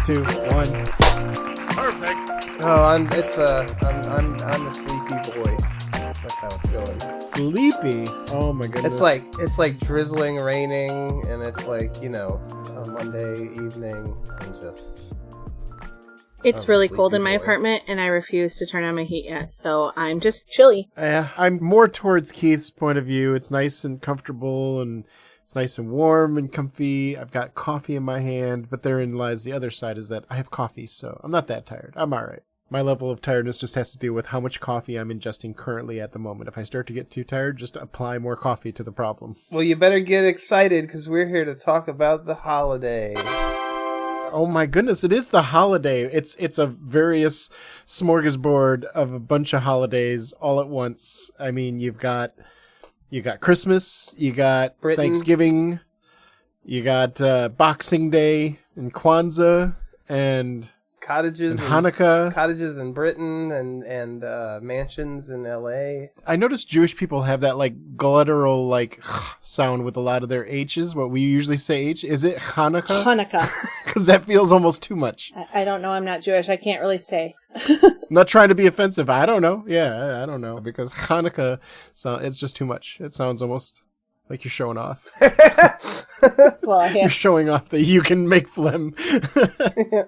2, 1. Perfect. Oh, I'm a sleepy boy. That's how it's going. Sleepy? Oh my goodness. It's like drizzling, raining, and it's like, you know, a Monday evening. It's really cold in my apartment, and I refuse to turn on my heat yet, so I'm just chilly. Yeah, I'm more towards Keith's point of view. It's nice and comfortable, and it's nice and warm and comfy. I've got coffee in my hand, but therein lies the other side, is that I have coffee, so I'm not that tired. I'm all right. My level of tiredness just has to do with how much coffee I'm ingesting currently at the moment. If I start to get too tired, just apply more coffee to the problem. Well, you better get excited, because we're here to talk about the holiday. Oh my goodness, it is the holiday. It's a various smorgasbord of a bunch of holidays all at once. I mean, you got Christmas, you got Britain. Thanksgiving, you got Boxing Day and Kwanzaa and Hanukkah. Cottages in Britain and mansions in LA. I noticed Jewish people have that like guttural like sound with a lot of their H's. What we usually say H. Is it Hanukkah? Hanukkah. Because that feels almost too much. I don't know. I'm not Jewish. I can't really say. I'm not trying to be offensive. I don't know. Yeah, I don't know. Because Hanukkah, it's just too much. It sounds almost like you're showing off. Well, yeah. You're showing off that you can make phlegm.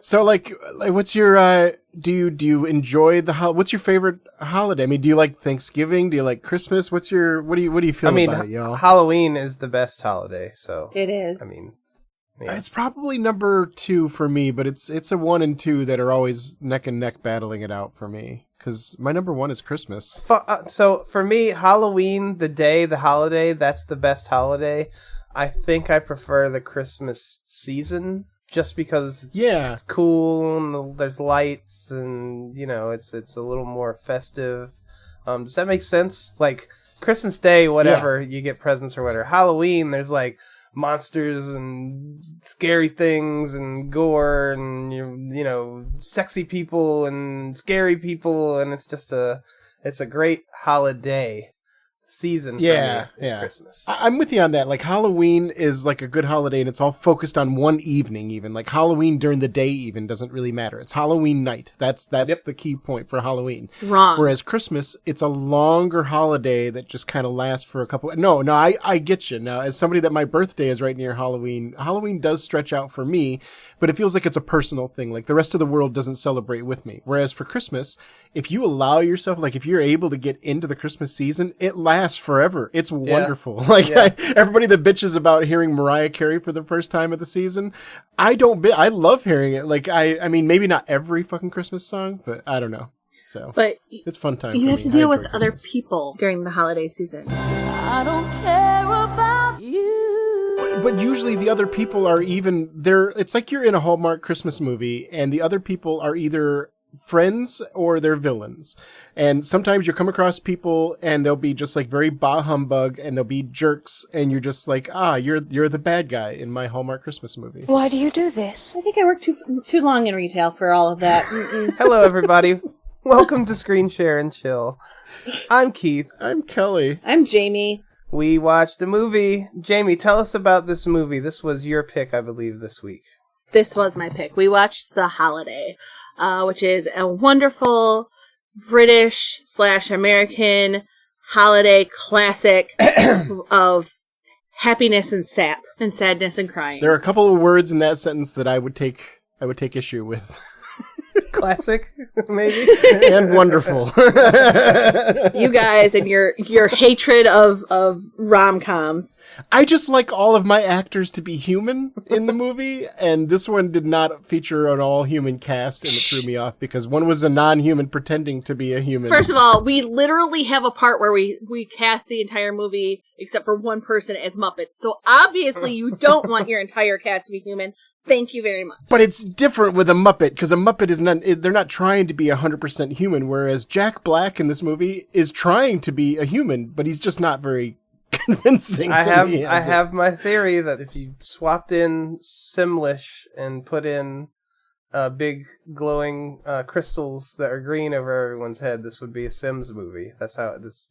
So, like, what's your? Do you enjoy what's your favorite holiday? I mean, do you like Thanksgiving? Do you like Christmas? What do you feel about it, y'all? Halloween is the best holiday. So it is. I mean, yeah. It's probably number 2 for me, but it's a 1 and 2 that are always neck and neck battling it out for me. Because my number 1 is Christmas. So for me, Halloween, the holiday, that's the best holiday. I think I prefer the Christmas season just because it's cool and there's lights and, you know, it's a little more festive. Does that make sense? Like Christmas Day, whatever, you get presents or whatever. Halloween, there's like monsters and scary things and gore and you know sexy people and scary people, and it's a great holiday season for me is Christmas. I'm with you on that. Like Halloween is like a good holiday and it's all focused on one evening even. Like Halloween during the day even doesn't really matter. It's Halloween night. That's the key point for Halloween. Wrong. Whereas Christmas, it's a longer holiday that just kind of lasts for a couple. No, I get you. Now, as somebody that my birthday is right near Halloween, Halloween does stretch out for me, but it feels like it's a personal thing. Like the rest of the world doesn't celebrate with me. Whereas for Christmas, if you allow yourself, like if you're able to get into the Christmas season, it lasts forever. It's wonderful. Like everybody that bitches about hearing Mariah Carey for the first time of the season, I love hearing it. Like I mean, maybe not every fucking Christmas song, but I don't know. So, but it's fun time. You for have me. to deal I with enjoy other Christmas. people during the holiday season. I don't care about you. But usually the other people are it's like you're in a Hallmark Christmas movie and the other people are either friends or they're villains. And sometimes you come across people and they'll be just like very bah humbug and they'll be jerks and you're just like, you're the bad guy in my Hallmark Christmas movie. Why do you do this? I think I worked too long in retail for all of that. Hello, everybody. Welcome to Screenshare and Chill. I'm Keith. I'm Kelly. I'm Jamie. We watched the movie. Jamie, tell us about this movie. This was your pick, I believe, this week. This was my pick. We watched The Holiday, which is a wonderful British/American holiday classic of happiness and sap and sadness and crying. There are a couple of words in that sentence that I would take issue with. Classic, maybe? And wonderful. You guys and your hatred of rom-coms. I just like all of my actors to be human in the movie, and this one did not feature an all-human cast, and it threw me off because one was a non-human pretending to be a human. First of all, we literally have a part where we cast the entire movie except for one person as Muppets. So obviously you don't want your entire cast to be human. Thank you very much. But it's different with a Muppet, because a Muppet they're not trying to be 100% human, whereas Jack Black in this movie is trying to be a human, but he's just not very convincing to me. I have my theory that if you swapped in Simlish and put in big glowing crystals that are green over everyone's head, this would be a Sims movie. That's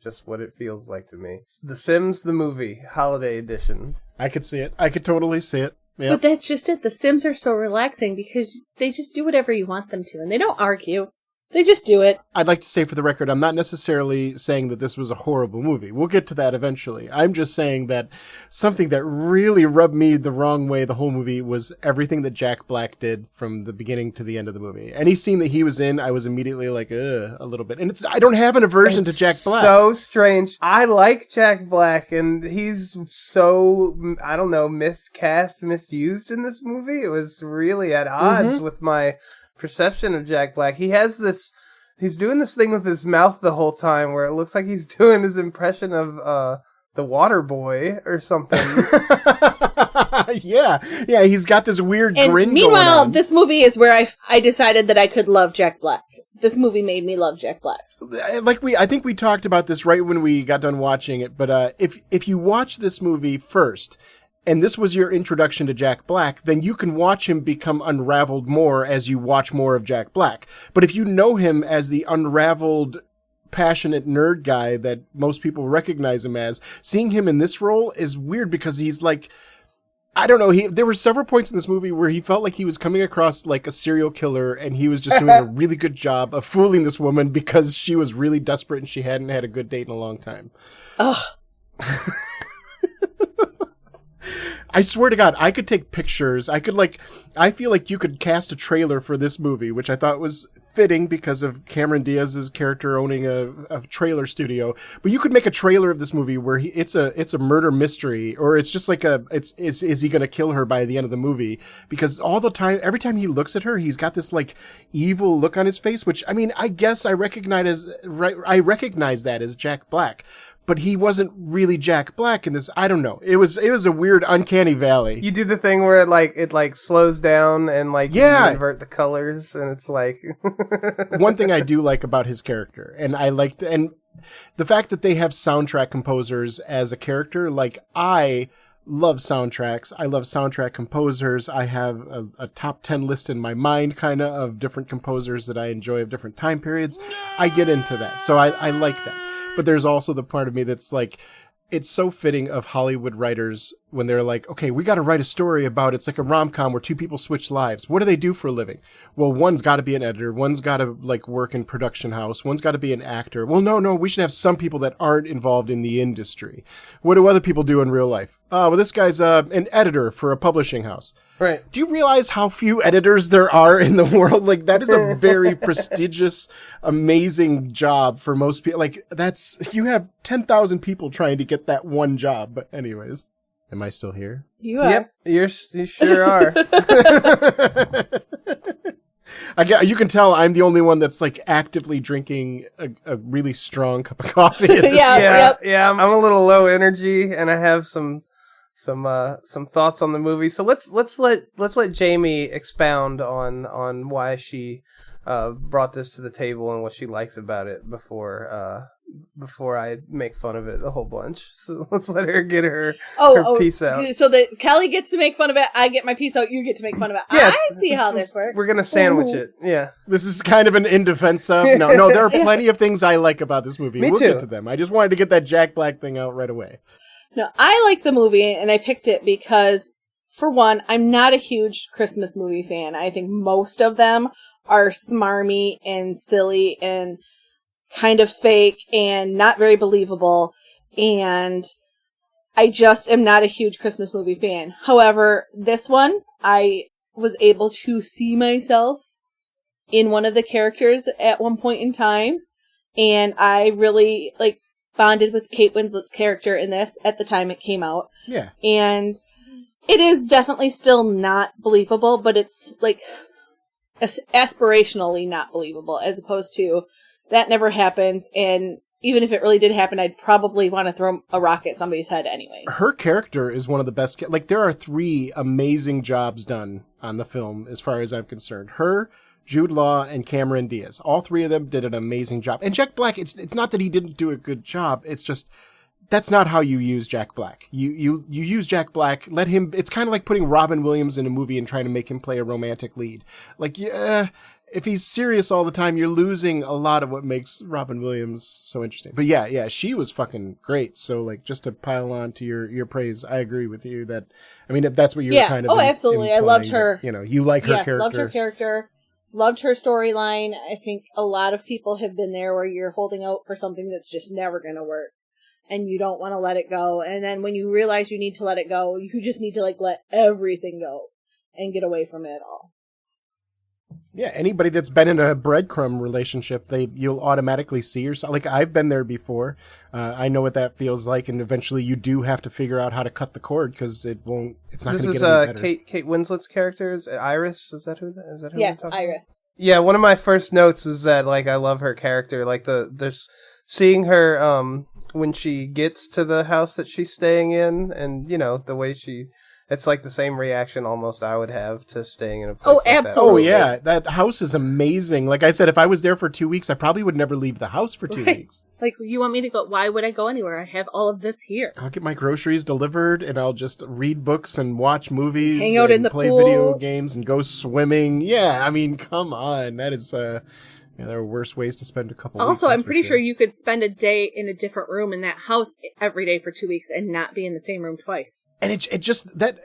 just what it feels like to me. The Sims, the movie, holiday edition. I could see it. I could totally see it. Yep. But that's just it. The Sims are so relaxing because they just do whatever you want them to, and they don't argue. They just do it. I'd like to say for the record, I'm not necessarily saying that this was a horrible movie. We'll get to that eventually. I'm just saying that something that really rubbed me the wrong way the whole movie was everything that Jack Black did from the beginning to the end of the movie. Any scene that he was in, I was immediately like, a little bit. And I don't have an aversion to Jack Black. So strange. I like Jack Black, and he's so, I don't know, miscast, misused in this movie. It was really at odds with my perception of Jack Black. He's doing this thing with his mouth the whole time where it looks like he's doing his impression of the Water Boy or something. yeah, he's got this weird grin going on. Meanwhile, this movie is where I decided that I could love Jack Black. This movie made me love Jack Black. I think we talked about this right when we got done watching it, but if you watch this movie first, and this was your introduction to Jack Black, then you can watch him become unraveled more as you watch more of Jack Black. But if you know him as the unraveled, passionate nerd guy that most people recognize him as, seeing him in this role is weird because he's like, I don't know, there were several points in this movie where he felt like he was coming across like a serial killer and he was just doing a really good job of fooling this woman because she was really desperate and she hadn't had a good date in a long time. Ugh. I swear to God, I could take pictures. I feel like you could cast a trailer for this movie, which I thought was fitting because of Cameron Diaz's character owning a trailer studio. But you could make a trailer of this movie where it's a murder mystery, or it's just like is he going to kill her by the end of the movie? Because every time he looks at her, he's got this like evil look on his face, which I mean, I guess I recognize that as Jack Black. But he wasn't really Jack Black in this. I don't know. It was a weird uncanny valley. You do the thing where it slows down and you invert the colors, and it's like one thing I do like about his character, and the fact that they have soundtrack composers as a character. Like, I love soundtracks. I love soundtrack composers. I have a top 10 list in my mind kind of different composers that I enjoy of different time periods. I get into that. So I like that. But there's also the part of me that's like, it's so fitting of Hollywood writers when they're like, okay, we got to write a story about, it's like a rom-com where two people switch lives. What do they do for a living? Well, one's got to be an editor. One's got to work in production house. One's got to be an actor. Well, no, we should have some people that aren't involved in the industry. What do other people do in real life? Well, this guy's an editor for a publishing house. Right. Do you realize how few editors there are in the world? Like, that is a very prestigious, amazing job for most people. Like, you have 10,000 people trying to get that one job. But anyways, am I still here? You are. Yep, you sure are. You can tell I'm the only one that's like actively drinking a really strong cup of coffee. Yeah. I'm a little low energy, and I have some thoughts on the movie. So let's let Jamie expound on why she brought this to the table and what she likes about it before I make fun of it a whole bunch. So let's let her get her piece out. So that Kelly gets to make fun of it, I get my piece out, you get to make fun of it. Yeah, I see how this works. We're gonna sandwich it. Yeah. This is kind of an in defense of. No, there are plenty of things I like about this movie. We'll get to them. I just wanted to get that Jack Black thing out right away. No, I like the movie, and I picked it because, for one, I'm not a huge Christmas movie fan. I think most of them are smarmy and silly and kind of fake and not very believable, and I just am not a huge Christmas movie fan. However, this one, I was able to see myself in one of the characters at one point in time, and I really, bonded with Kate Winslet's character in this at the time it came out. Yeah. And it is definitely still not believable, but it's, aspirationally not believable, as opposed to that never happens, and even if it really did happen, I'd probably want to throw a rock at somebody's head anyway. Her character is one of the best. There are 3 amazing jobs done on the film, as far as I'm concerned. Her, Jude Law, and Cameron Diaz. All 3 of them did an amazing job. And Jack Black, it's not that he didn't do a good job. It's just, that's not how you use Jack Black. You use Jack Black, let him, it's kind of like putting Robin Williams in a movie and trying to make him play a romantic lead. if he's serious all the time, you're losing a lot of what makes Robin Williams so interesting. But yeah, she was fucking great. So like, just to pile on to your praise, I agree with you that, I mean, if that's what you're kind of absolutely. I loved her. That, you like her character. Loved her character. Loved her storyline. I think a lot of people have been there where you're holding out for something that's just never going to work. And you don't want to let it go. And then when you realize you need to let it go, you just need to like let everything go and get away from it all. Yeah, anybody that's been in a breadcrumb relationship, you'll automatically see yourself. Like, I've been there before. I know what that feels like, and eventually you do have to figure out how to cut the cord because it's not going to get any better. This is Kate Winslet's character, is Iris? Is that who Yes, Iris. About? Yeah, one of my first notes is that, like, I love her character. Like, there's seeing her when she gets to the house that she's staying in, and, the way it's like the same reaction almost I would have to staying in a place like absolutely. that. Oh, yeah. That house is amazing. Like I said, if I was there for 2 weeks, I probably would never leave the house for 2 weeks. Like, you want me to go? Why would I go anywhere? I have all of this here. I'll get my groceries delivered, and I'll just read books and watch movies. Hang out in the play pool. video games and go swimming. Yeah, I mean, come on. That is... there are worse ways to spend a couple weeks. Also, I'm pretty sure you could spend a day in a different room in that house every day for 2 weeks and not be in the same room twice. And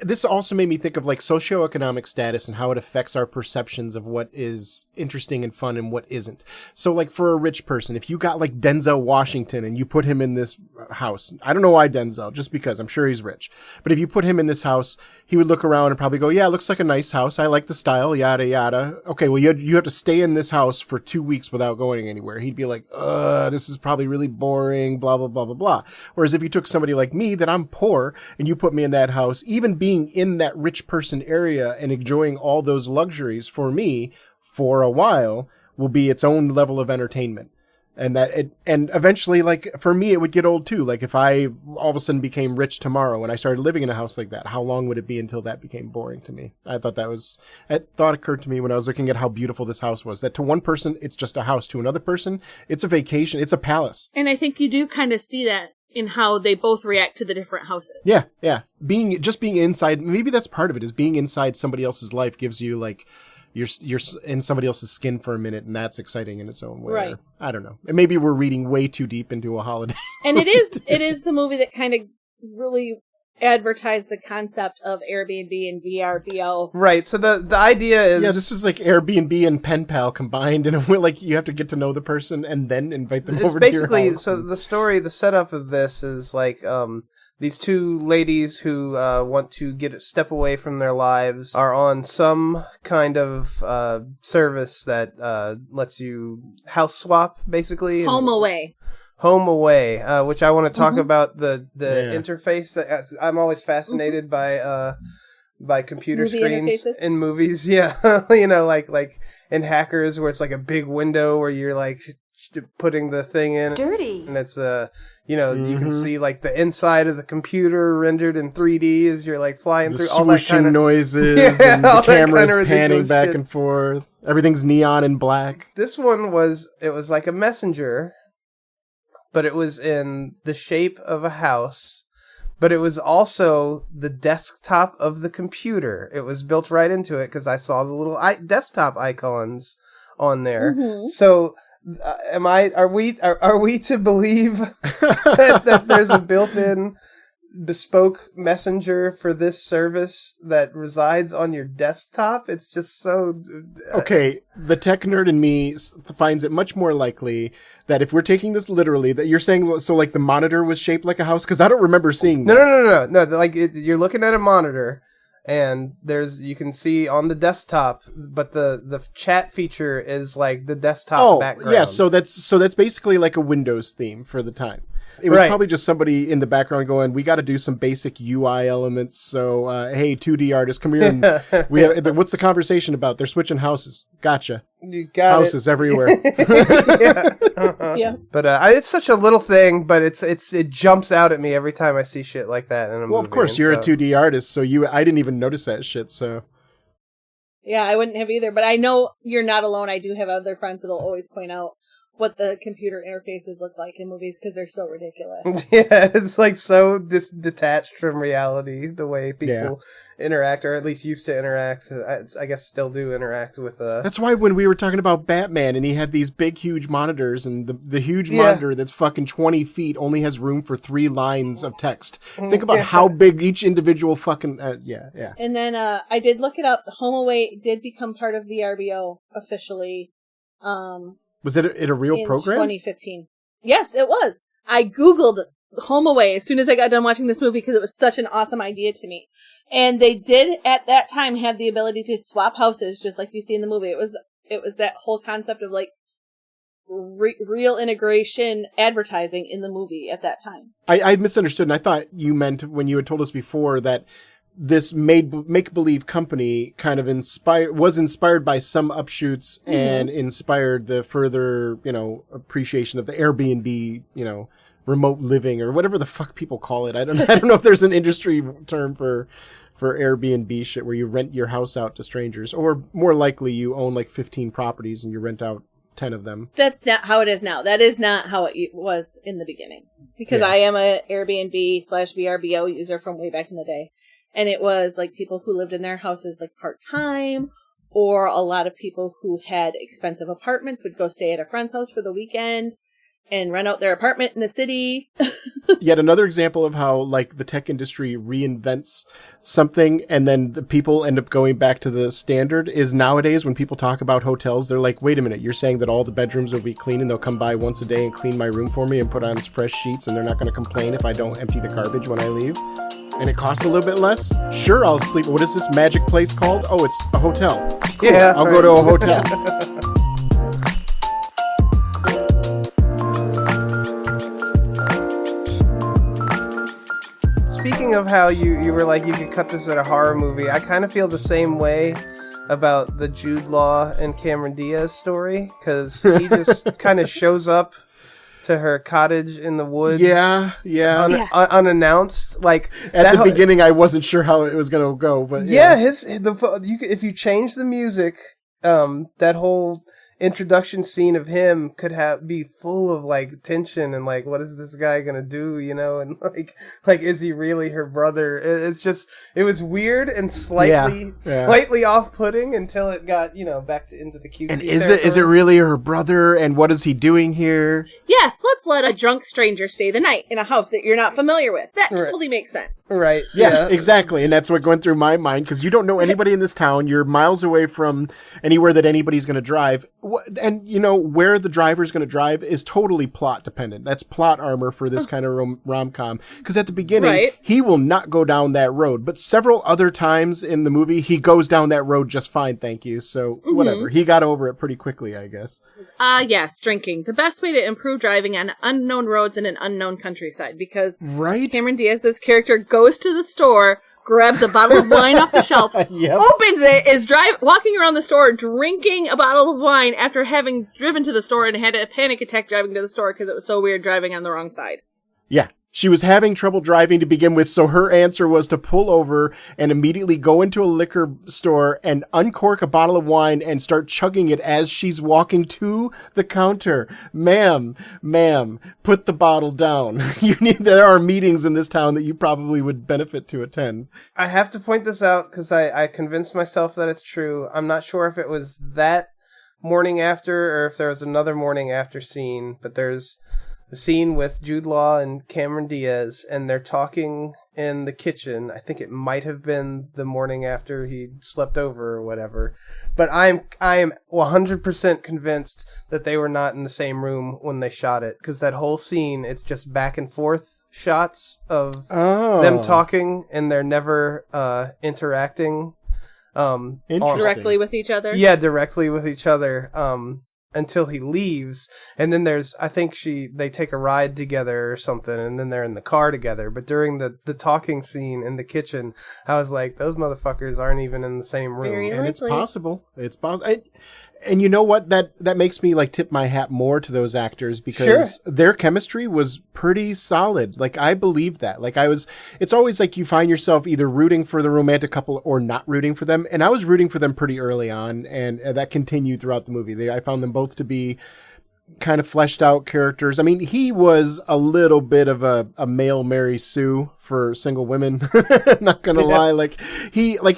this also made me think of like socioeconomic status and how it affects our perceptions of what is interesting and fun and what isn't. So like for a rich person, if you got like Denzel Washington and you put him in this house, I don't know why Denzel, just because I'm sure he's rich. But if you put him in this house, he would look around and probably go, yeah, it looks like a nice house. I like the style, yada, yada. Okay, well, you have to stay in this house for 2 weeks without going anywhere. He'd be like, this is probably really boring, blah, blah, blah, blah, blah. Whereas if you took somebody like me that I'm poor and you put me in that house, even being in that rich person area and enjoying all those luxuries for me for a while will be its own level of entertainment. And and eventually, like, for me, it would get old too. Like, if I all of a sudden became rich tomorrow and I started living in a house like that, how long would it be until that became boring to me? That thought occurred to me when I was looking at how beautiful this house was, that to one person, it's just a house. To another person, it's a vacation. It's a palace. And I think you do kind of see that in how they both react to the different houses. Yeah. Being inside, maybe that's part of it, is being inside somebody else's life gives you, like, you're in somebody else's skin for a minute, and that's exciting in its own way. Right. I don't know. And maybe we're reading way too deep into a holiday. And it is the movie that kind of really advertised the concept of Airbnb and VRBO. Right. So the idea is... Yeah, this was like Airbnb and Pen Pal combined, and like you have to get to know the person and then invite them over to your house. So the setup of this is like... these two ladies who want to step away from their lives are on some kind of service that lets you house swap, basically. Home away, which I want to talk about the interface. That I'm always fascinated by computer movie screens interfaces? in movies. Yeah, like in Hackers, where it's like a big window where you're like putting the thing in. Dirty. And it's you can see like the inside of the computer rendered in 3D as you're like flying through all that kind of noises, and the camera's panning back and forth. Everything's neon and black. This one was like a messenger, but it was in the shape of a house, but it was also the desktop of the computer. It was built right into it because I saw the little desktop icons on there. Mm-hmm. So are we to believe that there's a built-in bespoke messenger for this service that resides on your desktop? It's just so... Okay, the tech nerd in me finds it much more likely that if we're taking this literally, that you're saying, so like the monitor was shaped like a house? Because I don't remember seeing that. No. Like you're looking at a monitor, and you can see on the desktop, but the chat feature is like the desktop background. Yeah, so that's basically like a Windows theme for the time. It was probably just somebody in the background going, we got to do some basic UI elements. So, hey, 2D artist, come here. And what's the conversation about? They're switching houses. Gotcha. You got houses everywhere. Yeah. Yeah. But it's such a little thing, but it jumps out at me every time I see shit like that in a movie. Well, of course, you're a 2D artist, so I didn't even notice that shit, so... Yeah, I wouldn't have either, but I know you're not alone. I do have other friends that'll always point out what the computer interfaces look like in movies because they're so ridiculous. Yeah, it's like so detached from reality, the way people interact, or at least used to interact. I guess still do interact with. That's why when we were talking about Batman and he had these big, huge monitors, and the huge monitor that's fucking 20 feet only has room for 3 lines of text. Think about how big each individual fucking And then I did look it up. HomeAway did become part of VRBO officially. Was it a real program? 2015. Yes, it was. I Googled HomeAway as soon as I got done watching this movie because it was such an awesome idea to me. And they did at that time have the ability to swap houses just like you see in the movie. It was that whole concept of like real integration advertising in the movie at that time. I misunderstood, and I thought you meant when you had told us before that this make-believe company kind of was inspired by some upshoots and inspired the further, appreciation of the Airbnb, remote living or whatever the fuck people call it. I don't know if there's an industry term for Airbnb shit where you rent your house out to strangers, or more likely you own like 15 properties and you rent out 10 of them. That's not how it is now. That is not how it was in the beginning, because I am a Airbnb/VRBO user from way back in the day. And it was like people who lived in their houses like part-time, or a lot of people who had expensive apartments would go stay at a friend's house for the weekend and rent out their apartment in the city. Yet another example of how like the tech industry reinvents something and then the people end up going back to the standard is nowadays when people talk about hotels, they're like, wait a minute, you're saying that all the bedrooms will be clean and they'll come by once a day and clean my room for me and put on fresh sheets and they're not going to complain if I don't empty the garbage when I leave? And it costs a little bit less? Sure, I'll sleep. What is this magic place called? Oh, it's a hotel. Cool. Yeah. I'll go to a hotel. Speaking of how you were like, you could cut this at a horror movie, I kind of feel the same way about the Jude Law and Cameron Diaz story, because he just kind of shows up to her cottage in the woods. Unannounced. Like at the beginning, I wasn't sure how it was going to go, but if you change the music, that whole introduction scene of him could be full of like tension and like, what is this guy gonna do, and like is he really her brother? It was weird and slightly off-putting until it got back into the cutesy. And is it really her brother, and what is he doing here? Yes, let's let a drunk stranger stay the night in a house that you're not familiar with. That totally makes sense. Right. Yeah, exactly. And that's what went through my mind, because you don't know anybody in this town. You're miles away from anywhere that anybody's going to drive. And, where the driver's going to drive is totally plot dependent. That's plot armor for this kind of rom-com. Because at the beginning, he will not go down that road. But several other times in the movie, he goes down that road just fine, thank you. So, whatever. He got over it pretty quickly, I guess. Yes, drinking. The best way to improve driving on unknown roads in an unknown countryside. Because Cameron Diaz's character goes to the store, grabs a bottle of wine off the shelf, opens it, is walking around the store drinking a bottle of wine after having driven to the store and had a panic attack driving to the store because it was so weird driving on the wrong side. Yeah. She was having trouble driving to begin with, so her answer was to pull over and immediately go into a liquor store and uncork a bottle of wine and start chugging it as she's walking to the counter. Ma'am, put the bottle down. There are meetings in this town that you probably would benefit to attend. I have to point this out because I convinced myself that it's true. I'm not sure if it was that morning after or if there was another morning after scene, but there's the scene with Jude Law and Cameron Diaz, and they're talking in the kitchen. I think it might have been the morning after he slept over or whatever. But I am 100% convinced that they were not in the same room when they shot it, because that whole scene, it's just back and forth shots of them talking, and they're never interacting directly with each other. Yeah, directly with each other. Until he leaves, and then I think they take a ride together or something, and then they're in the car together. But during the talking scene in the kitchen, I was like, those motherfuckers aren't even in the same room. And it's possible. It's possible. And you know what? That makes me like tip my hat more to those actors, because their chemistry was pretty solid. Like, I believe that. Like, it's always like you find yourself either rooting for the romantic couple or not rooting for them. And I was rooting for them pretty early on, and that continued throughout the movie. I found them both to be kind of fleshed out characters. I mean, he was a little bit of a male Mary Sue for single women. Not gonna lie. Like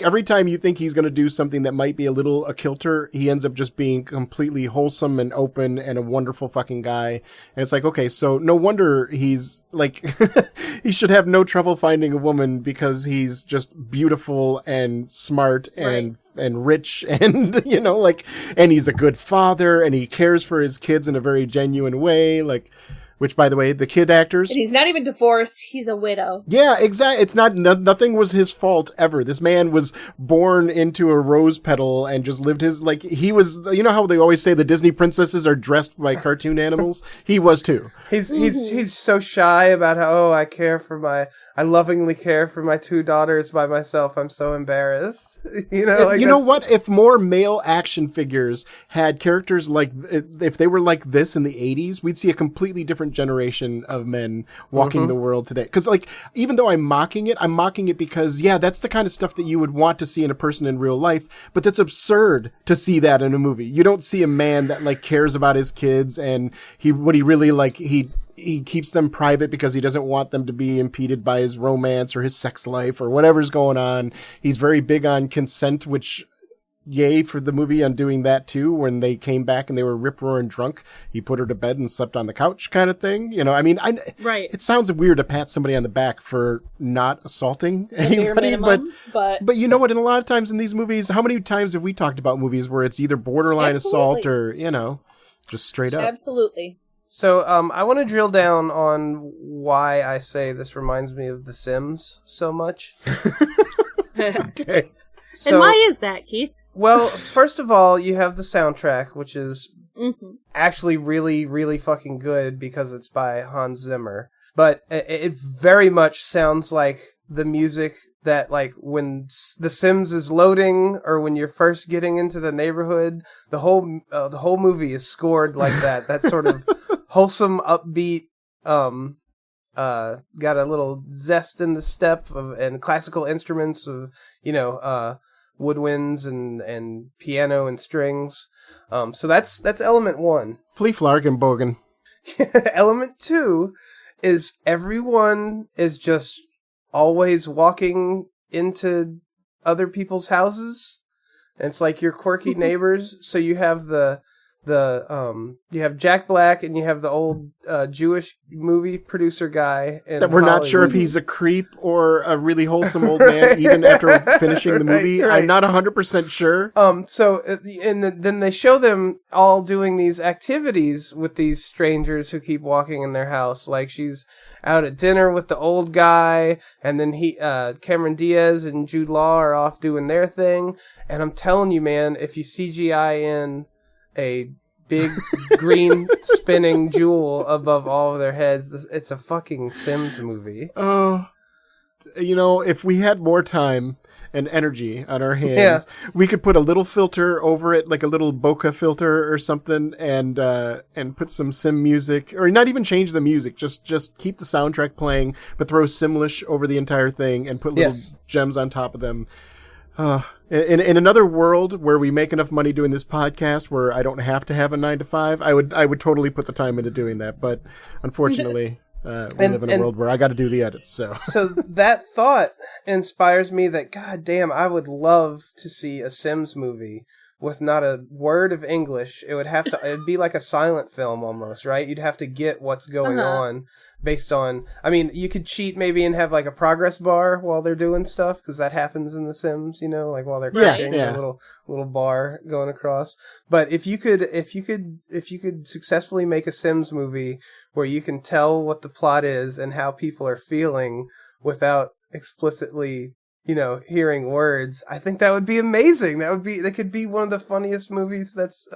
every time you think he's gonna do something that might be a little a kilter, he ends up just being completely wholesome and open and a wonderful fucking guy. And it's like, okay, so no wonder he's like, he should have no trouble finding a woman because he's just beautiful and smart and rich and, you know, like, and he's a good father and he cares for his kids in a very genuine way. Like, which, by the way, the kid actors. And he's not even divorced. He's a widow. Yeah, exactly. It's not, nothing was his fault ever. This man was born into a rose petal and just lived his, like, he was, you know how they always say the Disney princesses are dressed by cartoon animals? He was too. He's so shy about how, I lovingly care for my 2 daughters by myself. I'm so embarrassed. You know, like you know what? If more male action figures had characters like, if they were like this in the 80s, we'd see a completely different generation of men walking the world today. Because, like, even though I'm mocking it because, yeah, that's the kind of stuff that you would want to see in a person in real life. But that's absurd to see that in a movie. You don't see a man that, like, cares about his kids and he keeps them private because he doesn't want them to be impeded by his romance or his sex life or whatever's going on. He's very big on consent, which, yay for the movie on doing that too. When they came back and they were rip-roaring drunk, he put her to bed and slept on the couch kind of thing. You know, I mean, right. It sounds weird to pat somebody on the back for not assaulting anybody, but you know what? In a lot of times in these movies, how many times have we talked about movies where it's either borderline assault or, you know, just straight up? Absolutely. So, I want to drill down on why I say this reminds me of The Sims so much. Okay. So, and why is that, Keith? Well, first of all, you have the soundtrack, which is actually really, really fucking good because it's by Hans Zimmer. But it very much sounds like the music that, like, when The Sims is loading or when you're first getting into the neighborhood, the whole movie is scored like that. That sort of wholesome, upbeat, got a little zest in the step and classical instruments of, you know, woodwinds and piano and strings. So that's element 1. Flea Flarkenbogen. Element 2 is everyone is just always walking into other people's houses. And it's like your quirky neighbors. So you have you have Jack Black and you have the old Jewish movie producer guy. That we're not sure if he's a creep or a really wholesome old man, even after finishing the movie. Right. I'm not 100% sure. Then they show them all doing these activities with these strangers who keep walking in their house. Like she's out at dinner with the old guy, and then Cameron Diaz and Jude Law are off doing their thing. And I'm telling you, man, if you CGI in a big green spinning jewel above all of their heads, it's a fucking Sims movie. Oh, you know, if we had more time and energy on our hands, we could put a little filter over it, like a little bokeh filter or something, and put some Sim music, or not even change the music, just keep the soundtrack playing, but throw Simlish over the entire thing and put little gems on top of them. In another world where we make enough money doing this podcast where I don't have to have a 9 to 5, I would totally put the time into doing that. But unfortunately, we live in a world where I got to do the edits. So that thought inspires me that, God damn, I would love to see a Sims movie with not a word of English. It'd be like a silent film almost, right? You'd have to get what's going on based on, I mean, you could cheat maybe and have like a progress bar while they're doing stuff, because that happens in The Sims, you know, like while they're cooking, a little bar going across. But if you could successfully make a Sims movie where you can tell what the plot is and how people are feeling without explicitly, you know, hearing words, I think that would be amazing. That could be one of the funniest movies that's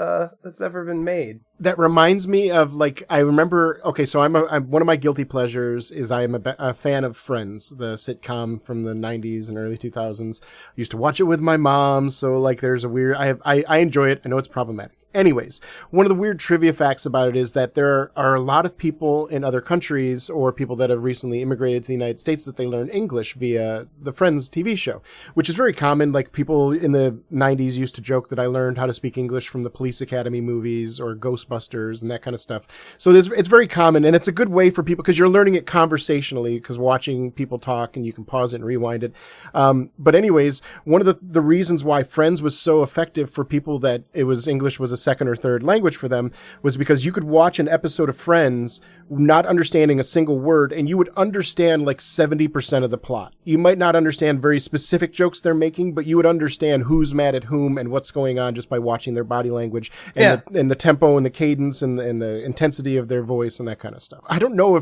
ever been made. That reminds me of, like, I remember, okay, so I'm one of my guilty pleasures is I'm a fan of Friends, the sitcom from the 90s and early 2000s. I used to watch it with my mom, so, like, there's a weird, I enjoy it. I know it's problematic. Anyways, one of the weird trivia facts about it is that there are a lot of people in other countries or people that have recently immigrated to the United States that they learn English via the Friends TV show, which is very common. Like people in the 90s used to joke that I learned how to speak English from the Police Academy movies or Ghostbusters and that kind of stuff. So it's very common, and it's a good way for people because you're learning it conversationally because watching people talk and you can pause it and rewind it. But anyways, one of the reasons why Friends was so effective for people that English was a second or third language for them was because you could watch an episode of Friends not understanding a single word and you would understand like 70% of the plot. You might not understand very specific jokes they're making, but you would understand who's mad at whom and what's going on just by watching their body language and, the tempo and the cadence and the intensity of their voice and that kind of stuff. I don't know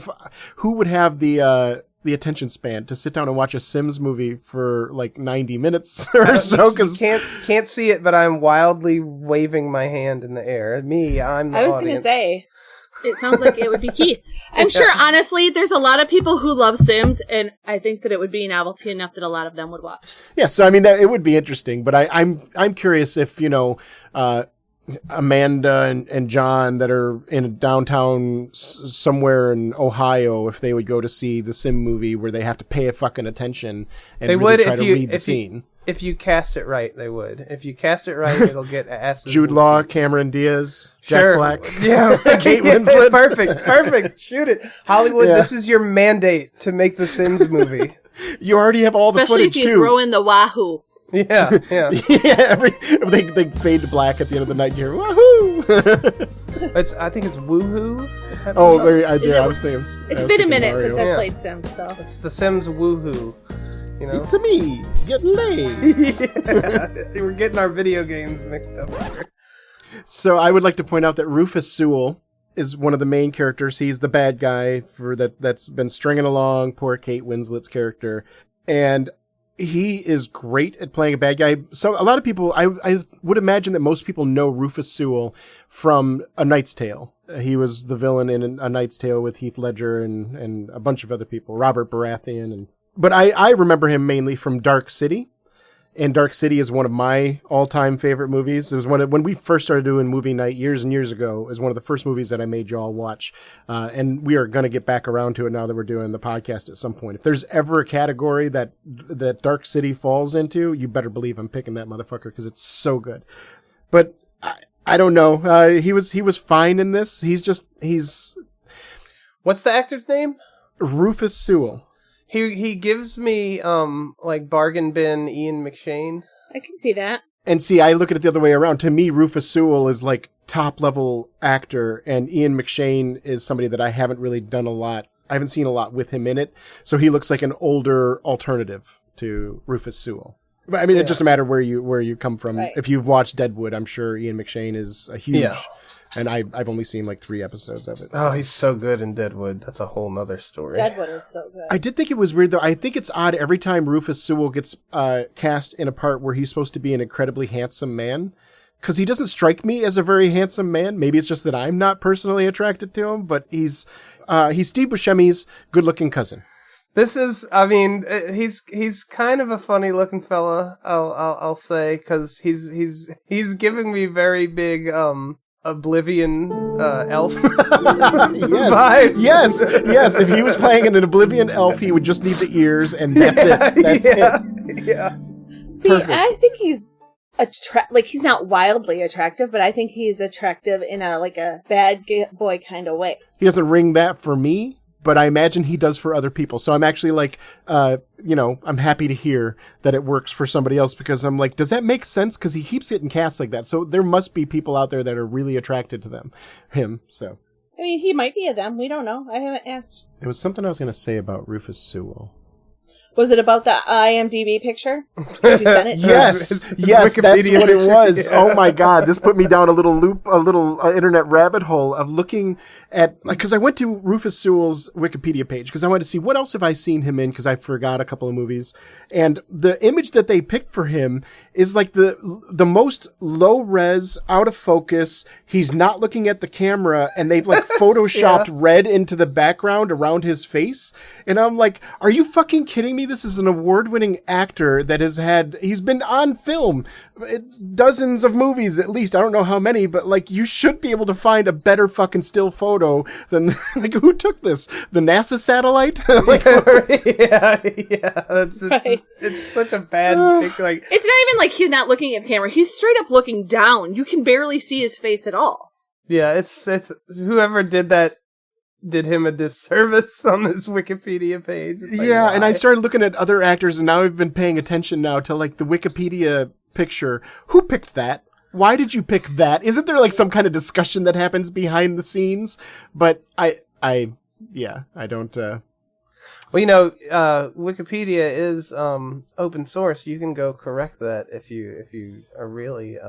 who would have the attention span to sit down and watch a Sims movie for like 90 minutes or so. Cause can't see it, but I'm wildly waving my hand in the air. I'm the audience. I was going to say, it sounds like it would be Keith. I'm sure, honestly, there's a lot of people who love Sims, and I think that it would be novelty enough that a lot of them would watch. Yeah, so I mean, it would be interesting, but I'm curious if, Amanda and John that are in downtown somewhere in Ohio, if they would go to see the Sim movie where they have to pay a fucking attention and they really would try to read the scene. If you cast it right, they would. If you cast it right, it'll get asses. Jude Law, Cameron Diaz, Jack Black, yeah, Kate Winslet. Perfect. Shoot it, Hollywood. Yeah. This is your mandate to make the Sims movie. You already have all the footage Especially if you too. throw in the Wahoo. Yeah. Yeah. They fade to black at the end of the night. You hear woohoo. I think it's woohoo. Oh, I was thinking. It's been a minute since I played Sims, so it's the Sims woohoo. You know? It's a me getting laid. Yeah. We're getting our video games mixed up here. So I would like to point out that Rufus Sewell is one of the main characters. He's the bad guy that's been stringing along poor Kate Winslet's character, and he is great at playing a bad guy. So a lot of people, I would imagine that most people know Rufus Sewell from A Knight's Tale. He was the villain in A Knight's Tale with Heath Ledger and a bunch of other people, Robert Baratheon. But I remember him mainly from Dark City. And Dark City is one of my all-time favorite movies. It was when we first started doing movie night years and years ago. It was one of the first movies that I made y'all watch. And we are going to get back around to it now that we're doing the podcast at some point. If there's ever a category that Dark City falls into, you better believe I'm picking that motherfucker because it's so good. But I don't know. He was fine in this. He's What's the actor's name? Rufus Sewell. He gives me like bargain bin Ian McShane. I can see that. And see, I look at it the other way around. To me, Rufus Sewell is like top level actor, and Ian McShane is somebody that I haven't really done a lot. I haven't seen a lot with him in it, so he looks like an older alternative to Rufus Sewell. But I mean, it's just a matter where you come from. Right. If you've watched Deadwood, I'm sure Ian McShane is a huge. Yeah. And I've only seen like 3 episodes of it. So. Oh, he's so good in Deadwood. That's a whole nother story. Deadwood is so good. I did think it was weird, though. I think it's odd every time Rufus Sewell gets cast in a part where he's supposed to be an incredibly handsome man. Because he doesn't strike me as a very handsome man. Maybe it's just that I'm not personally attracted to him. But he's Steve Buscemi's good-looking cousin. This is, I mean, he's kind of a funny-looking fella. I'll say, because he's giving me very big Oblivion elf vibes. Yes. If he was playing an Oblivion elf, he would just need the ears, and that's it. That's it. Yeah. See, perfect. I think he's he's not wildly attractive, but I think he's attractive in a bad boy kind of way. He doesn't ring that for me, but I imagine he does for other people. So I'm actually I'm happy to hear that it works for somebody else because I'm like, does that make sense? Because he keeps getting cast like that. So there must be people out there that are really attracted to him. So. I mean, he might be a them. We don't know. I haven't asked. There was something I was going to say about Rufus Sewell. Was it about the IMDb picture? Did you send it? Yes, that's what it was. Yeah. Oh my God, this put me down a little internet rabbit hole of looking at, because I went to Rufus Sewell's Wikipedia page because I wanted to see what else have I seen him in because I forgot a couple of movies, and the image that they picked for him is like the most low res, out of focus. He's not looking at the camera, and they've like photoshopped red into the background around his face, and I'm like, are you fucking kidding me? me this is an award-winning actor that he's been on film, dozens of movies at least. I don't know how many, but like you should be able to find a better fucking still photo than like who took this? The NASA satellite? Like, yeah. It's such a bad picture. Like it's not even like he's not looking at the camera. He's straight up looking down. You can barely see his face at all. Yeah, it's whoever did that did him a disservice on this Wikipedia page. Like, yeah, why? and I started looking at other actors, and now I've been paying attention now to like the Wikipedia picture. Who picked that? Why did you pick that? Isn't there like some kind of discussion that happens behind the scenes? But I don't. Well, you know, Wikipedia is open source. You can go correct that if you are really.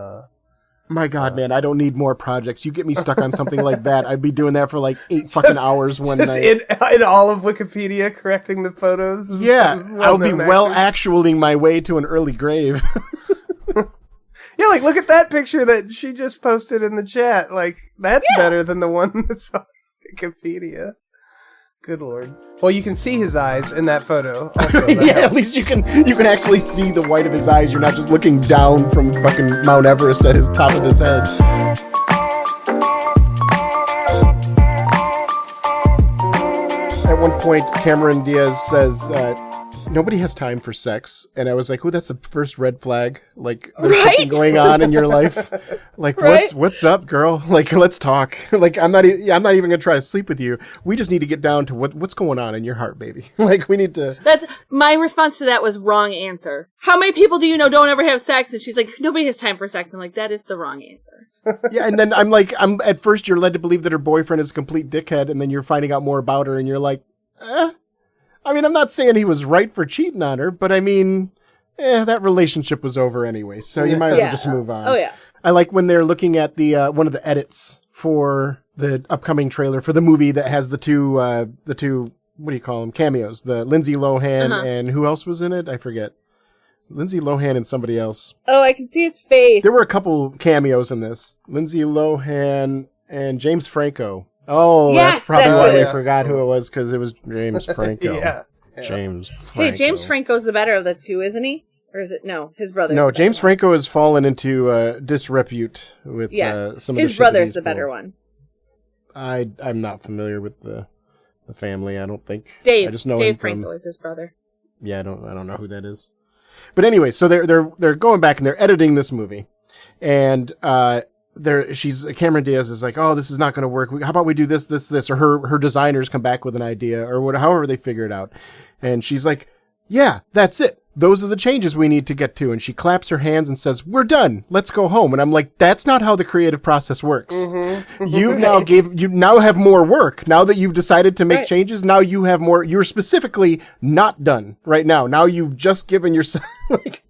My God, man, I don't need more projects. You get me stuck on something like that, I'd be doing that for like 8 fucking hours one night. In all of Wikipedia, correcting the photos. Yeah, I'll be actualing my way to an early grave. Yeah, like look at that picture that she just posted in the chat. Like that's better than the one that's on Wikipedia. Good Lord. Well, you can see his eyes in that photo. Also, yeah, at least you can actually see the white of his eyes. You're not just looking down from fucking Mount Everest at his top of his head. At one point, Cameron Diaz says, nobody has time for sex. And I was like, oh, that's the first red flag. Like, there's something going on in your life. Like, what's up, girl? Like, let's talk. Like, I'm not even gonna try to sleep with you. We just need to get down to what's going on in your heart, baby. Like, we need to. That's my response to that was wrong answer. How many people do you know don't ever have sex? And she's like, nobody has time for sex. I'm like, that is the wrong answer. Yeah, and then I'm at first you're led to believe that her boyfriend is a complete dickhead, and then you're finding out more about her, and you're like, I mean, I'm not saying he was right for cheating on her, but I mean, that relationship was over anyway, so you might as well just move on. Oh, yeah. I like when they're looking at the one of the edits for the upcoming trailer for the movie that has the two, what do you call them, cameos, the Lindsay Lohan and who else was in it? I forget. Lindsay Lohan and somebody else. Oh, I can see his face. There were a couple cameos in this. Lindsay Lohan and James Franco. Oh, yes, that's probably why we forgot who it was, because it was James Franco. Yeah. James Franco. Hey, James Franco's the better of the two, isn't he? Or is it, no, his brother? No, James Franco has fallen into disrepute with some of the his brother's the better one. I'm not familiar with the family, I don't think. Dave. I just know Dave Franco is his brother. Yeah, I don't know who that is. But anyway, so they're going back and they're editing this movie. And Cameron Diaz is like, oh, this is not going to work. How about we do this, or her designers come back with an idea, or however they figure it out. And she's like, yeah, that's it. Those are the changes we need to get to. And she claps her hands and says, we're done. Let's go home. And I'm like, that's not how the creative process works. Mm-hmm. You now have more work. Now that you've decided to make changes, now you have more. You're specifically not done right now. Now you've just given yourself like,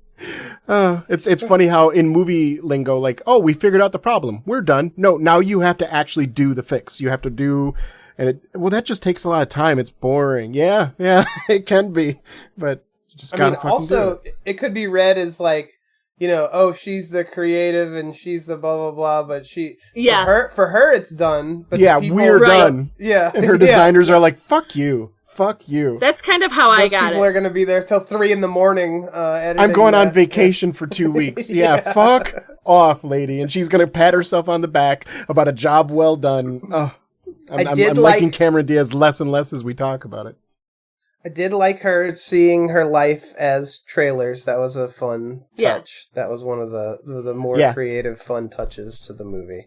it's funny how in movie lingo, like, oh, we figured out the problem. We're done. No, now you have to actually do the fix. You have to do, and that just takes a lot of time. It's boring. Yeah, it can be, but you just gotta fucking do it. It could be read as like, you know, oh, she's the creative and she's the blah, blah, blah, but for her, it's done. But we're done. Yeah. And her designers are like, fuck you. Fuck you. That's kind of how I got it. People are going to be there till 3 a.m. editing. I'm going on vacation for 2 weeks. Yeah, fuck off, lady. And she's going to pat herself on the back about a job well done. Oh, I'm liking Cameron Diaz less and less as we talk about it. I did like her seeing her life as trailers. That was a fun touch. That was one of the more creative, fun touches to the movie.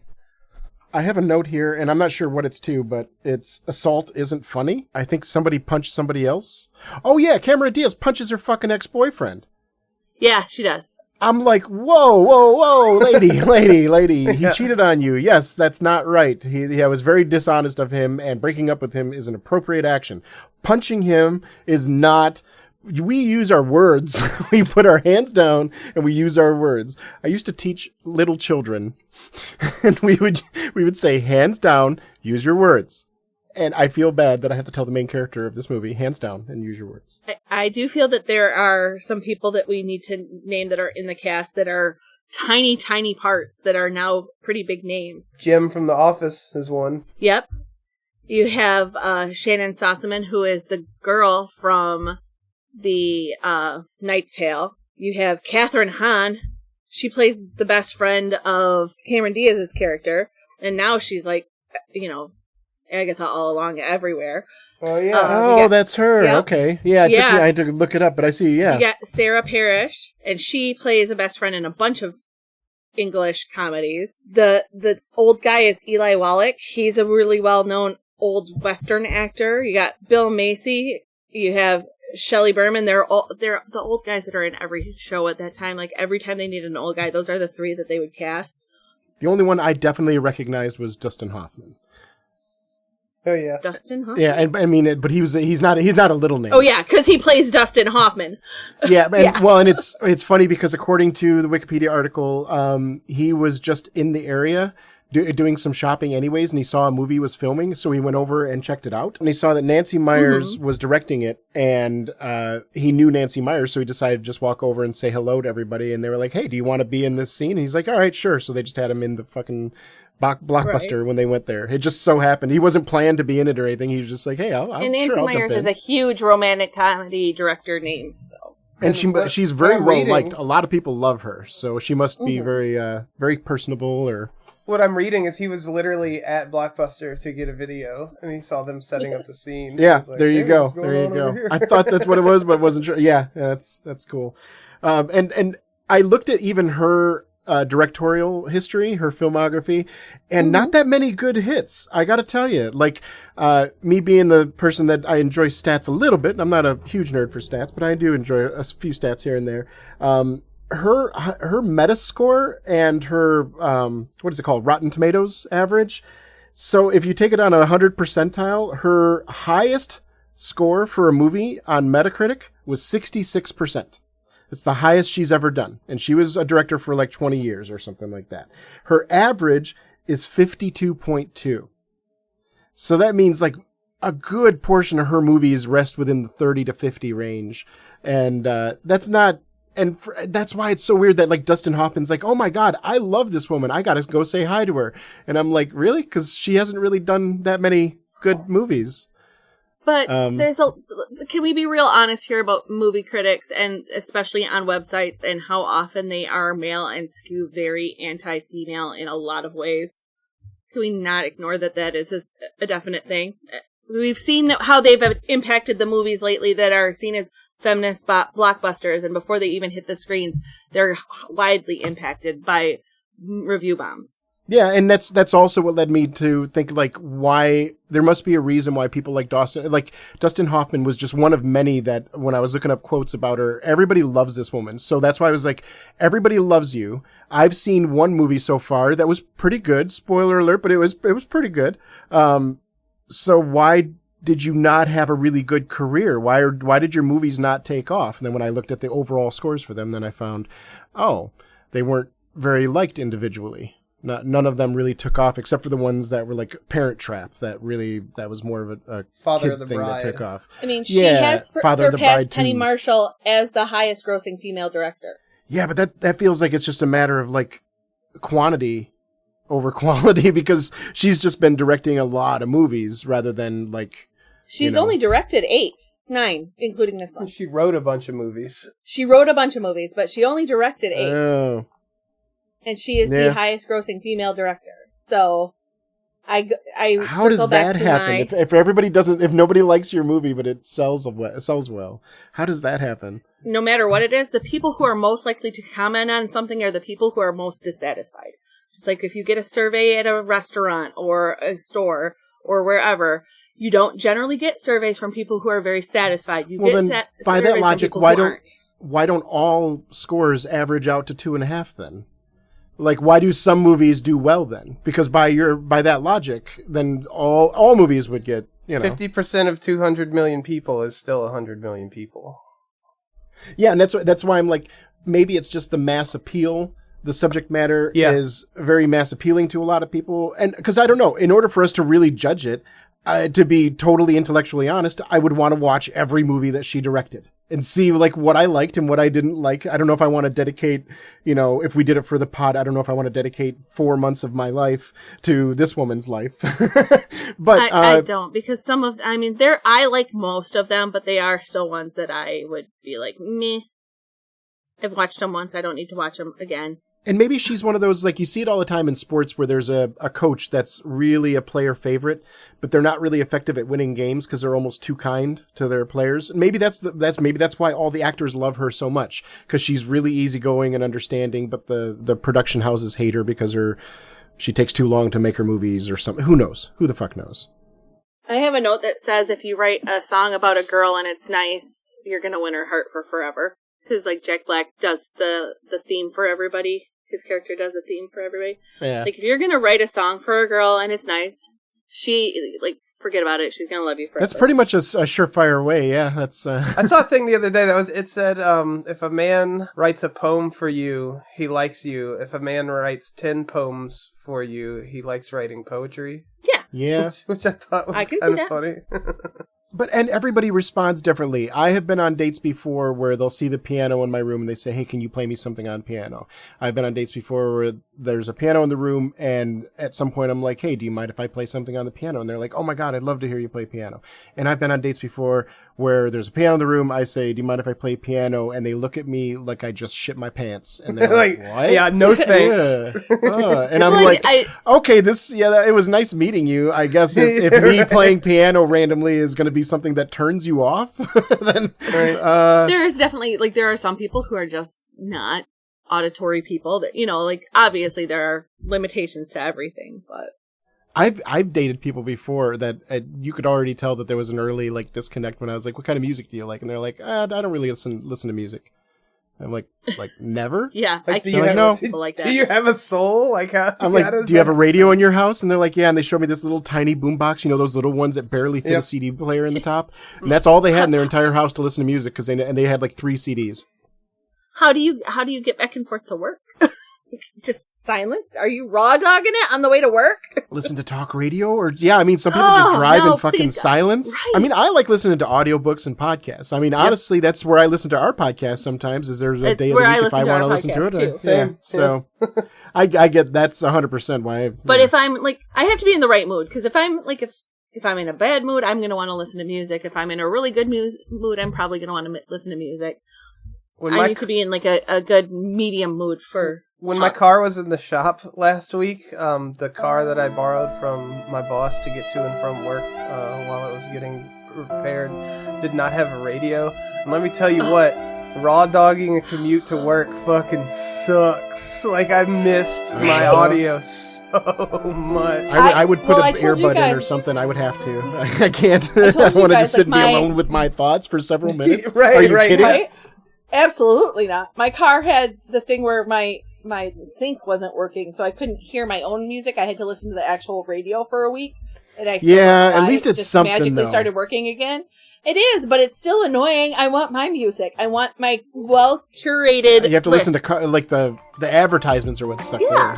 I have a note here, and I'm not sure what it's to, but it's assault isn't funny. I think somebody punched somebody else. Oh, yeah, Cameron Diaz punches her fucking ex-boyfriend. Yeah, she does. I'm like, whoa, lady. He cheated on you. Yes, that's not right. He was very dishonest of him, and breaking up with him is an appropriate action. Punching him is not... We use our words. We put our hands down and we use our words. I used to teach little children and we would say, hands down, use your words. And I feel bad that I have to tell the main character of this movie, hands down and use your words. I do feel that there are some people that we need to name that are in the cast that are tiny, tiny parts that are now pretty big names. Jim from The Office is one. Yep. You have Shannon Sossaman, who is the girl from the Knight's Tale. You have Catherine Hahn. She plays the best friend of Cameron Diaz's character, and now she's like, Agatha all along everywhere. Oh, yeah. That's her. Yep. Okay. Yeah, it took me, I had to look it up, but I see, yeah. You got Sarah Parrish, and she plays the best friend in a bunch of English comedies. The old guy is Eli Wallach. He's a really well-known old Western actor. You got Bill Macy. You have Shelley Berman. They're the old guys that are in every show at that time. Like, every time they need an old guy, those are the three that they would cast. The only one I definitely recognized was Dustin Hoffman. Oh yeah, Dustin Hoffman. Yeah, and I mean, but he's not a little name. Oh yeah, because he plays Dustin Hoffman. Yeah, and it's funny because according to the Wikipedia article, he was just in the area doing some shopping anyways, and he saw a movie was filming, so he went over and checked it out, and he saw that Nancy Meyers was directing it, and he knew Nancy Meyers, so he decided to just walk over and say hello to everybody, and they were like, "Hey, do you want to be in this scene?" And he's like, "All right, sure." So they just had him in the fucking Blockbuster when they went there. It just so happened. He wasn't planned to be in it or anything. He was just like, "Hey, I'll Nancy Meyers is a huge romantic comedy director name, so. And she's very well liked. A lot of people love her, so she must be very very personable. Or what I'm reading is he was literally at Blockbuster to get a video, and he saw them setting up the scene. Yeah, like, there you go. There you go. I thought that's what it was, but wasn't sure. Yeah, that's cool. And I looked at even her directorial history, her filmography, and not that many good hits. I gotta tell you, like, me being the person that I enjoy stats a little bit, I'm not a huge nerd for stats, but I do enjoy a few stats here and there. Her Metascore and her, what is it called? Rotten Tomatoes average. So if you take it on 100 percentile, her highest score for a movie on Metacritic was 66%. It's the highest she's ever done. And she was a director for like 20 years or something like that. Her average is 52.2. So that means like a good portion of her movies rest within the 30 to 50 range. And that's why it's so weird that like Dustin Hoffman's like, "Oh my God, I love this woman. I got to go say hi to her." And I'm like, really? Because she hasn't really done that many good movies. But can we be real honest here about movie critics, and especially on websites, and how often they are male and skew very anti-female in a lot of ways? Can we not ignore that is a definite thing? We've seen how they've impacted the movies lately that are seen as feminist blockbusters, and before they even hit the screens, they're widely impacted by review bombs. Yeah, and that's also what led me to think like why there must be a reason why people like Dustin Hoffman was just one of many that when I was looking up quotes about her, everybody loves this woman. So that's why I was like, everybody loves you. I've seen one movie so far that was pretty good. Spoiler alert, but it was pretty good. So why did you not have a really good career? Why did your movies not take off? And then when I looked at the overall scores for them, then I found, they weren't very liked individually. None of them really took off, except for the ones that were like Parent Trap. That was more of a kids thing that took off. I mean, she has surpassed Penny Marshall as the highest grossing female director. Yeah, but that feels like it's just a matter of like quantity over quality because she's just been directing a lot of movies rather than like. She's only directed 9, including this one. She wrote a bunch of movies. But she only directed 8. Oh. And she is the highest grossing female director. So I how does that happen? If everybody if nobody likes your movie but it sells well, how does that happen? No matter what it is, the people who are most likely to comment on something are the people who are most dissatisfied. It's like if you get a survey at a restaurant or a store or wherever, you don't generally get surveys from people who are very satisfied. By that logic, why don't all scores average out to 2.5 then? Like, why do some movies do well then? Because by that logic, then all movies would get, 50% of 200 million people is still 100 million people. Yeah, and that's why I'm like, maybe it's just the mass appeal. The subject matter is very mass appealing to a lot of people. And because I don't know, in order for us to really judge it, to be totally intellectually honest, I would want to watch every movie that she directed. and see like what I liked and what I didn't like. I don't know if I want to dedicate, if we did it for the pod, I don't know if I want to dedicate 4 months of my life to this woman's life. But I don't, because I like most of them, but they are still ones that I would be like, meh. I've watched them once. I don't need to watch them again. And maybe she's one of those, like you see it all the time in sports where there's a coach that's really a player favorite, but they're not really effective at winning games because they're almost too kind to their players. Maybe that's why all the actors love her so much, because she's really easygoing and understanding, but the production houses hate her because she takes too long to make her movies or something. Who knows? Who the fuck knows? I have a note that says if you write a song about a girl and it's nice, you're going to win her heart for forever. Because, like, Jack Black does the theme for everybody. His character does a theme for everybody. Yeah. Like, if you're going to write a song for a girl and it's nice, forget about it. She's going to love you forever. That's pretty much a surefire way, yeah. That's. I saw a thing the other day it said, if a man writes a poem for you, he likes you. If a man writes 10 poems for you, he likes writing poetry. Yeah. Yeah. Which I thought was kind of funny. And everybody responds differently. I have been on dates before where they'll see the piano in my room and they say, hey, can you play me something on piano? I've been on dates before where there's a piano in the room and at some point I'm like, hey, do you mind if I play something on the piano? And they're like, oh my God, I'd love to hear you play piano. And I've been on dates before where there's a piano in the room. I say, do you mind if I play piano? And they look at me like I just shit my pants. And they're like, what? Yeah, no thanks. And I'm like, okay, it was nice meeting you. I guess if me playing piano randomly is going to be something that turns you off, then there's definitely, there are some people who are just not auditory people that, obviously there are limitations to everything, but I've dated people before that you could already tell that there was an early disconnect when I was like, what kind of music do you like? And they're like, I don't really listen to music. I'm like never? Yeah. Do you have a soul? I'm like, do you have a radio in your house? And they're like, yeah. And they showed me this little tiny boombox, those little ones that barely fit a CD player in the top. And that's all they had in their entire house to listen to music because they had 3 CDs. How do you get back and forth to work? Just silence? Are you raw dogging it on the way to work? Listen to talk radio? Or some people just drive in fucking silence. Right. I like listening to audiobooks and podcasts. Honestly, that's where I listen to our podcast sometimes, is there's a day of the week if I want to listen to it. Too. Yeah. So I get that's 100% why. But if I'm I have to be in the right mood, because if I'm if I'm in a bad mood, I'm going to want to listen to music. If I'm in a really good mood, I'm probably going to want to listen to music. I need to be in a good medium mood for. When my car was in the shop last week, the car that I borrowed from my boss to get to and from work while it was getting repaired did not have a radio. And let me tell you what, raw dogging a commute to work fucking sucks. I missed my audio so much. I would put an earbud in or something. I would have to. I can't. I don't want to just sit and be alone with my thoughts for several minutes. Right, Are you kidding? Right? Absolutely not. My car had the thing where my sync wasn't working, so I couldn't hear my own music. I had to listen to the actual radio for a week. And at least it's just something, magically though. Started working again. It is, but it's still annoying. I want my music. I want my well-curated You have to lists. listen to, the advertisements are what suck there.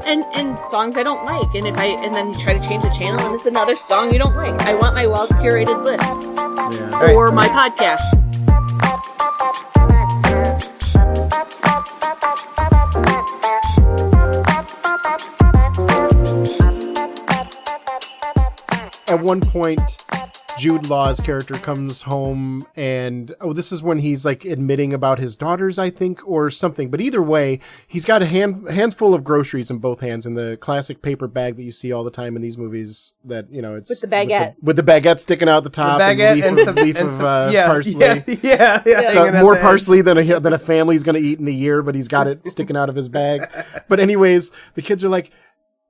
And songs I don't like. And then you try to change the channel, and it's another song you don't like. I want my well-curated list. For my podcast. At one point, Jude Law's character comes home and, this is when he's admitting about his daughters, I think, or something. But either way, he's got a handful of groceries in both hands in the classic paper bag that you see all the time in these movies that, it's with the baguette. With the baguette sticking out the top. The baguette and leaf of parsley. Yeah. More parsley than a family's going to eat in a year, but he's got it sticking out of his bag. But anyways, the kids are like,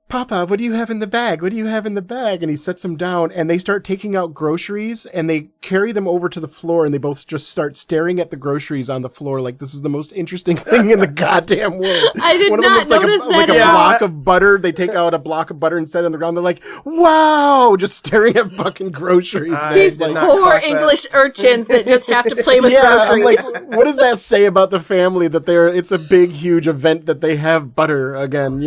Papa, what do you have in the bag? What do you have in the bag? And he sets them down and they start taking out groceries and they carry them over to the floor and they both just start staring at the groceries on the floor like this is the most interesting thing in the goddamn world. I did One of not them looks notice like a block of butter. They take out a block of butter and set it on the ground. They're like, wow, just staring at fucking groceries. These poor English urchins that just have to play with groceries. I'm like, what does that say about the family that it's a big, huge event that they have butter again,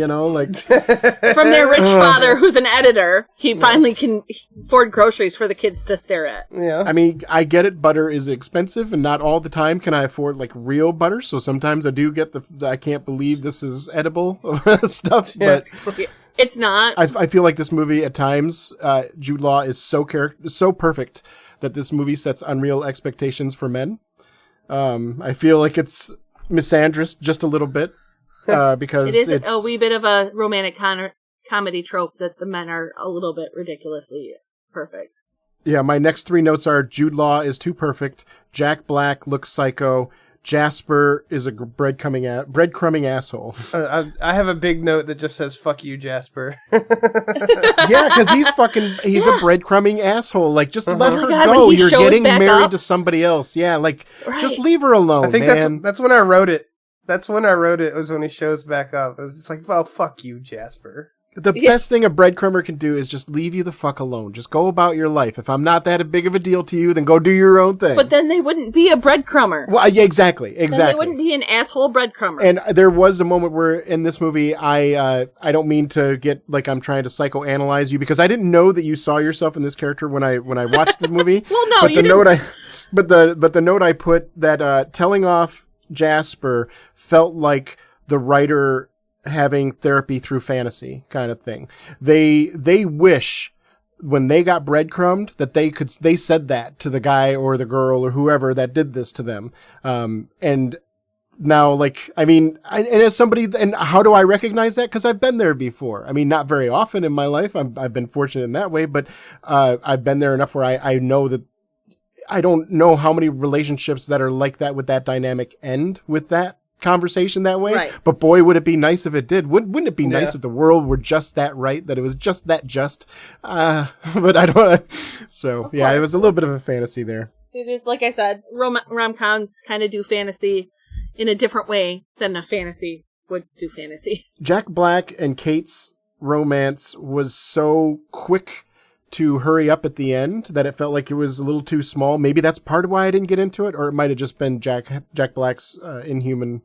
From their rich father, who's an editor, he finally can afford groceries for the kids to stare at. Yeah. I mean, I get it. Butter is expensive, and not all the time can I afford like real butter. So sometimes I do get the I can't believe this is edible stuff. Yeah. But it's not. I feel like this movie at times, Jude Law is so perfect that this movie sets unreal expectations for men. I feel like it's misandrous just a little bit. Because it is it's a wee bit of a romantic comedy trope that the men are a little bit ridiculously perfect. Yeah, my next 3 notes are Jude Law is too perfect, Jack Black looks psycho, Jasper is a breadcrumbing asshole. I have a big note that just says "fuck you, Jasper." Yeah, because he's a breadcrumbing asshole. Like, just let her God, go. when he You're shows getting back married up. to somebody else. Yeah, like, Right. just leave her alone, I think man. that's when I wrote it. That's when I wrote it. Was when he shows back up. It was just like, well, fuck you, Jasper. The best thing a breadcrumber can do is just leave you the fuck alone. Just go about your life. If I'm not that big of a deal to you, then go do your own thing. But then they wouldn't be a breadcrumber. Well, yeah, exactly. Then they wouldn't be an asshole breadcrumber. And there was a moment where in this movie, I don't mean to get like I'm trying to psychoanalyze you because I didn't know that you saw yourself in this character when I watched the movie. Well, no, but you but the note I put that telling off Jasper felt like the writer having therapy through fantasy kind of thing. They wish when they got breadcrumbed that they said that to the guy or the girl or whoever that did this to them. And now, like, I mean, and as somebody, and how do I recognize that? Because I've been there before. I mean, not very often in my life. I've been fortunate in that way, but I've been there enough where I know that I don't know how many relationships that are like that with that dynamic end with that conversation that way. Right. But boy, would it be nice if it did. Wouldn't it be nice if the world were just that right? That it was just that just. But I don't. So yeah, it was a little bit of a fantasy there. It is, like I said, rom-coms kind of do fantasy in a different way than a fantasy would do fantasy. Jack Black and Kate's romance was so quick to hurry up at the end that it felt like it was a little too small. Maybe that's part of why I didn't get into it, or it might have just been Jack Black's inhuman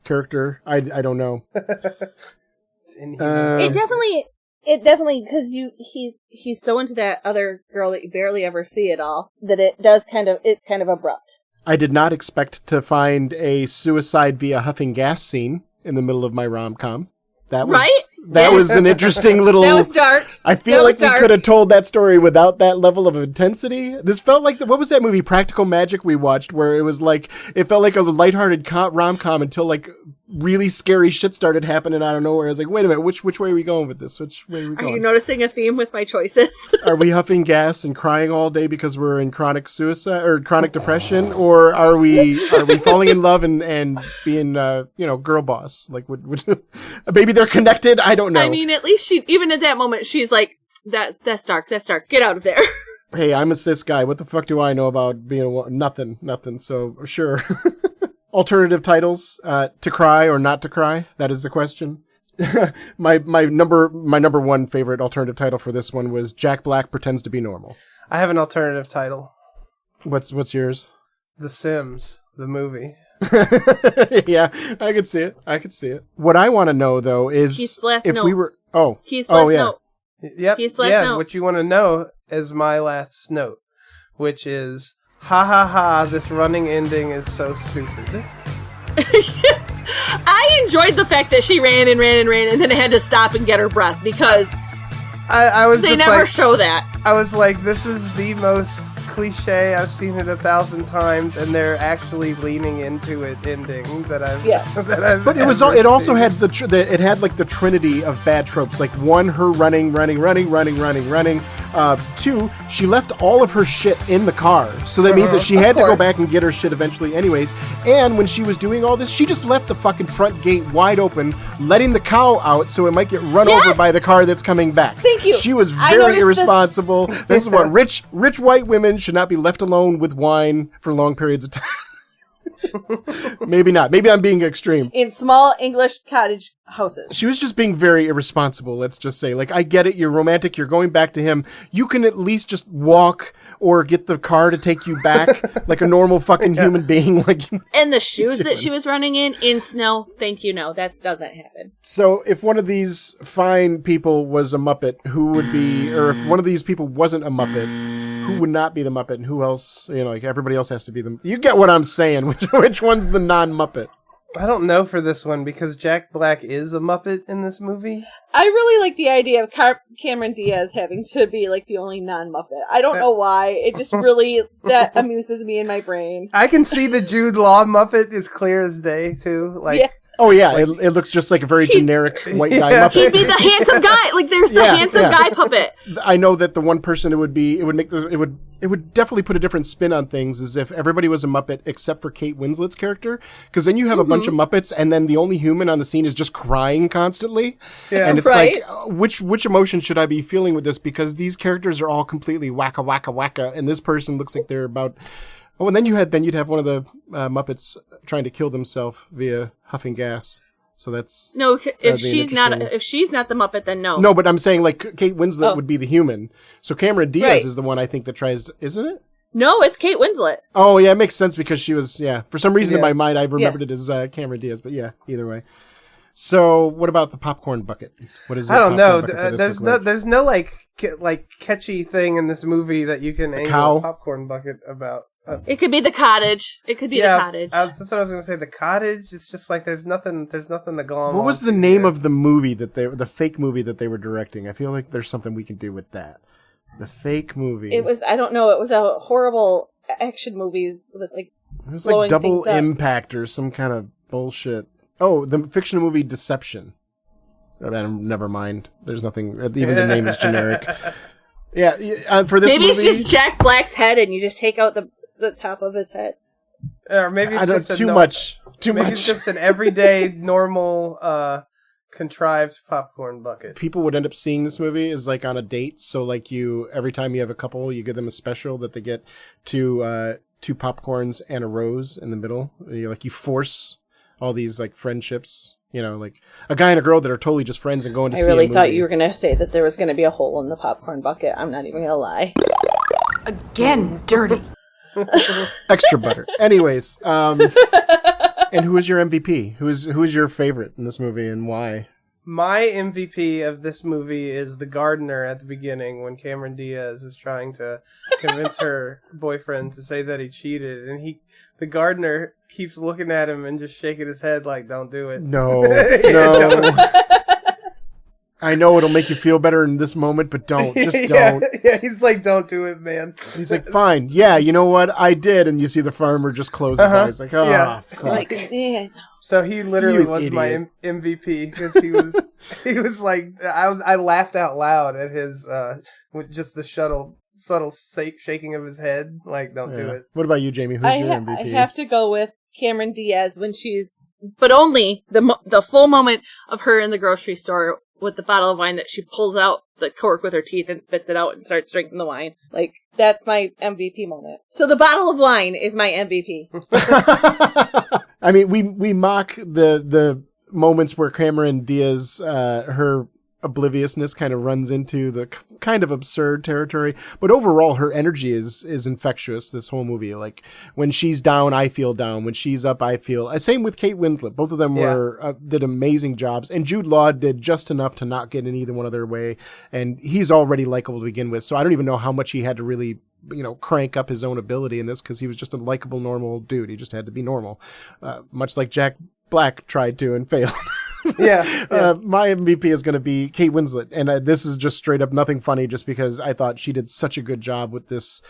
character. I don't know. It's inhuman. It definitely, because he's so into that other girl that you barely ever see at all, that it's kind of abrupt. I did not expect to find a suicide via huffing gas scene in the middle of my rom-com. That was an interesting little... That was dark. I feel like we could have told that story without that level of intensity. This felt like... what was that movie, Practical Magic, we watched, where it was like... It felt like a lighthearted rom-com until like really scary shit started happening out of nowhere. I was like, wait a minute, which way are we going with this? Which way are we going? Are you noticing a theme with my choices? Are we huffing gas and crying all day because we're in chronic suicide or chronic depression, or are we falling in love and being girl boss? Like, would maybe they're connected? I don't know. I mean, at least even at that moment, she's like, "That's dark. That's dark. Get out of there." Hey, I'm a cis guy. What the fuck do I know about being nothing? So sure. Alternative titles, to cry or not to cry? That is the question. my number one favorite alternative title for this one was Jack Black Pretends to Be Normal. I have an alternative title. What's yours? The Sims, the movie. Yeah, I could see it. What I want to know though is Keith's last if note. we were Keith's last note. Yep. Keith's last note. What you want to know is my last note, which is ha ha ha, this running ending is so stupid. I enjoyed the fact that she ran and then had to stop and get her breath because I was they just never like, show that. I was like, this is the most cliche. I've seen it 1,000 times, and they're actually leaning into it ending that I've. But it was. It also had it had like the trinity of bad tropes. Like one, her running. 2, she left all of her shit in the car, so that means that she had to go back and get her shit eventually, anyways. And when she was doing all this, she just left the fucking front gate wide open, letting the cow out so it might get run over by the car that's coming back. Thank you. She was very irresponsible. This is what rich white women should not be left alone with wine for long periods of time. Maybe not. Maybe I'm being extreme. In small English cottage houses. She was just being very irresponsible, let's just say. Like, I get it, you're romantic, you're going back to him. You can at least just walk or get the car to take you back like a normal fucking human being. Like, and the shoes that she was running in snow, thank you, no, that doesn't happen. So if one of these fine people was a Muppet, who would be, or if one of these people wasn't a Muppet, who would not be the Muppet, and who else, like everybody else has to be you get what I'm saying, which one's the non-Muppet? I don't know for this one because Jack Black is a Muppet in this movie. I really like the idea of Cameron Diaz having to be like the only non-Muppet. I don't know why. It just really, that amuses me in my brain. I can see the Jude Law Muppet as clear as day too. Like, yeah. Oh yeah, it looks just like a very generic white guy Muppet. He'd be the handsome guy. Like there's the handsome guy puppet. I know that the one person it would definitely put a different spin on things is if everybody was a Muppet except for Kate Winslet's character, because then you have a bunch of Muppets and then the only human on the scene is just crying constantly. Yeah, and it's like, which emotion should I be feeling with this? Because these characters are all completely wacka wacka wacka, and this person looks like they're about. Oh, and then you'd have one of the Muppets trying to kill themselves via huffing gas. So that's no. If she's not the Muppet, then no. No, but I'm saying like Kate Winslet would be the human. So Cameron Diaz is the one I think that tries, isn't it? No, it's Kate Winslet. Oh yeah, it makes sense because she was for some reason in my mind I remembered it as Cameron Diaz, but yeah, either way. So what about the popcorn bucket? What is it? I don't know. There's no like catchy thing in this movie that you can angle a popcorn bucket about. It could be the cottage. It could be the cottage. That's what I was going to say. The cottage. It's just like there's nothing to go on. What was the name of the movie the fake movie that they were directing? I feel like there's something we can do with that. The fake movie. It was. I don't know. It was a horrible action movie with like. It was like Double Impact or some kind of bullshit. Oh, the fictional movie Deception. Never mind. There's nothing. Even the name is generic. Yeah, for this maybe movie, it's just Jack Black's head, and you just take out the top of his head. Or maybe it's just too much. Maybe it's just an everyday, normal, contrived popcorn bucket. People would end up seeing this movie as like on a date. So like every time you have a couple, you give them a special that they get two popcorns and a rose in the middle. You force all these like friendships. Like a guy and a girl that are totally just friends and going to see a movie. I really thought you were going to say that there was going to be a hole in the popcorn bucket. I'm not even going to lie. Again, dirty. Extra butter. Anyways, and who is your MVP? Who is your favorite in this movie and why? My MVP of this movie is the Gardner at the beginning when Cameron Diaz is trying to convince her boyfriend to say that he cheated, and the Gardner keeps looking at him and just shaking his head like, "Don't do it." No. I know it'll make you feel better in this moment, but don't. Just don't. Yeah, he's like, "Don't do it, man." He's like, "Fine. Yeah, you know what? I did." And you see the farmer just close his eyes like, fuck. Like, yeah. So he literally was my MVP because he was like, I laughed out loud at his, with just the subtle shaking of his head. Like, don't do it. What about you, Jamie? Who's your MVP? I have to go with Cameron Diaz but only the full moment of her in the grocery store with the bottle of wine that she pulls out the cork with her teeth and spits it out and starts drinking the wine. Like, that's my MVP moment. So the bottle of wine is my MVP. I mean, we mock the moments where Cameron Diaz, her obliviousness kind of runs into the kind of absurd territory, but overall her energy is infectious this whole movie. Like when she's down, I feel down. When she's up, I feel same with Kate Winslet. Both of them did amazing jobs, and Jude Law did just enough to not get in either one of their way, and he's already likable to begin with, so I don't even know how much he had to really crank up his own ability in this, because he was just a likable normal dude. He just had to be normal, much like Jack Black tried to and failed. My MVP is going to be Kate Winslet, and this is just straight up nothing funny, just because I thought she did such a good job with this.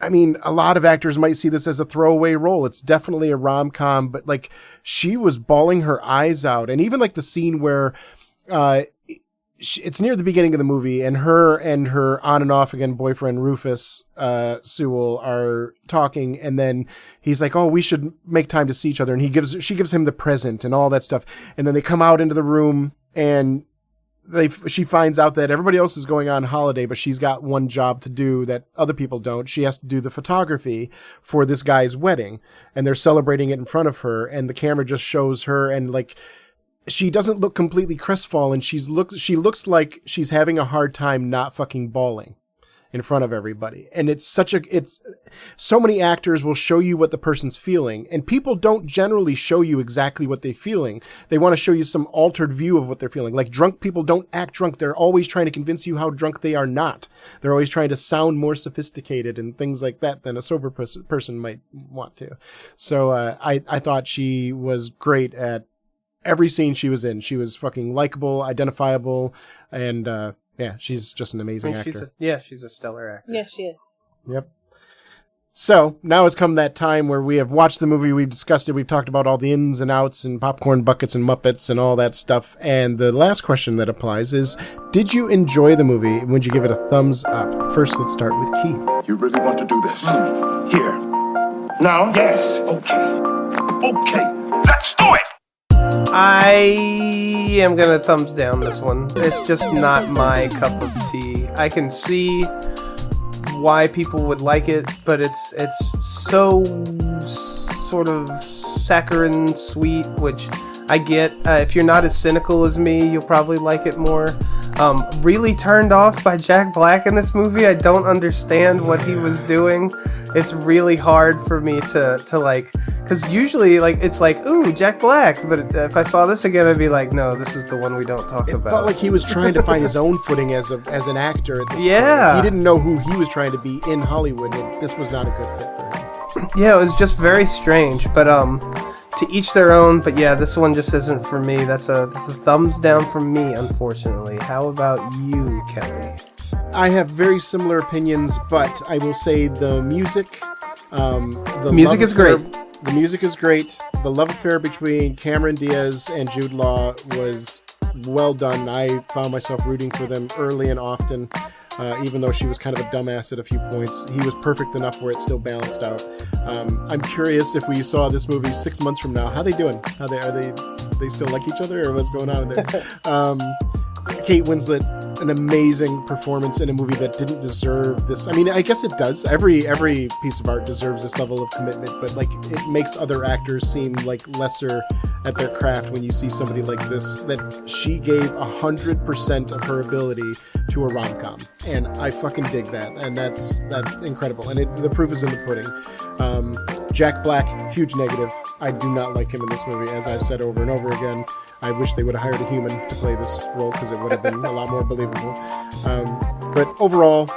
I mean, a lot of actors might see this as a throwaway role. It's definitely a rom-com, but like she was bawling her eyes out, and even like the scene where it's near the beginning of the movie, and her on and off again boyfriend Rufus Sewell are talking, and then he's like, "Oh, we should make time to see each other," and she gives him the present and all that stuff, and then they come out into the room, and she finds out that everybody else is going on holiday, but she's got one job to do that other people don't. She has to do the photography for this guy's wedding, and they're celebrating it in front of her, and the camera just shows her, and like, she doesn't look completely crestfallen. She looks like she's having a hard time not fucking bawling in front of everybody. And it's so many actors will show you what the person's feeling, and people don't generally show you exactly what they're feeling. They want to show you some altered view of what they're feeling. Like, drunk people don't act drunk. They're always trying to convince you how drunk they are not. They're always trying to sound more sophisticated and things like that than a sober person might want to. So, I thought she was great at every scene she was in. She was fucking likable, identifiable, and, yeah, she's just an amazing actor. She's a stellar actor. Yeah, she is. Yep. So, now has come that time where we have watched the movie, we've discussed it, we've talked about all the ins and outs and popcorn buckets and Muppets and all that stuff. And the last question that applies is, did you enjoy the movie and would you give it a thumbs up? First, let's start with Keith. You really want to do this? Here. Now? Yes. Okay. Let's do it! I am gonna thumbs down this one. It's just not my cup of tea. I can see why people would like it, but it's so sort of saccharine sweet, which I get. If you're not as cynical as me, you'll probably like it more. Really turned off by Jack Black in this movie. I don't understand what he was doing. It's really hard for me to like, because usually like it's like, ooh, Jack Black, but if I saw this again, I'd be like, no, this is the one we don't talk about. It felt like he was trying to find his own footing as an actor at this point. Yeah. He didn't know who he was trying to be in Hollywood, and this was not a good fit for him. Yeah, it was just very strange, but to each their own. But yeah, this one just isn't for me. That's a thumbs down from me, unfortunately. How about you, Kelly? I have very similar opinions, but I will say the music, the music is great. The music is great. The love affair between Cameron Diaz and Jude Law was well done. I found myself rooting for them early and often, even though she was kind of a dumbass at a few points. He was perfect enough where it still balanced out. I'm curious if we saw this movie 6 months from now. How they doing? Are they still like each other, or what's going on there? Kate Winslet, an amazing performance in a movie that didn't deserve this. I mean, I guess it does. Every piece of art deserves this level of commitment, but like, it makes other actors seem like lesser at their craft when you see somebody like this, that she gave 100% of her ability to a rom-com, and I fucking dig that, and that's incredible, and the proof is in the pudding. Jack Black, huge negative. I do not like him in this movie, as I've said over and over again. I wish they would have hired a human to play this role, because it would have been a lot more believable. But overall,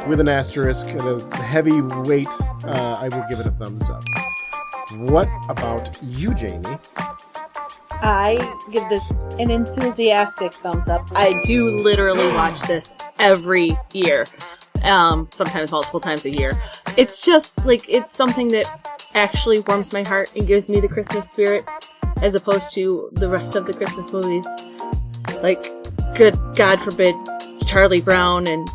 with an asterisk and a heavy weight, I will give it a thumbs up. What about you, Jamie? I give this an enthusiastic thumbs up. I do literally watch this every year, sometimes multiple times a year. It's just like, it's something that actually warms my heart and gives me the Christmas spirit, as opposed to the rest of the Christmas movies. Like, good God forbid, Charlie Brown and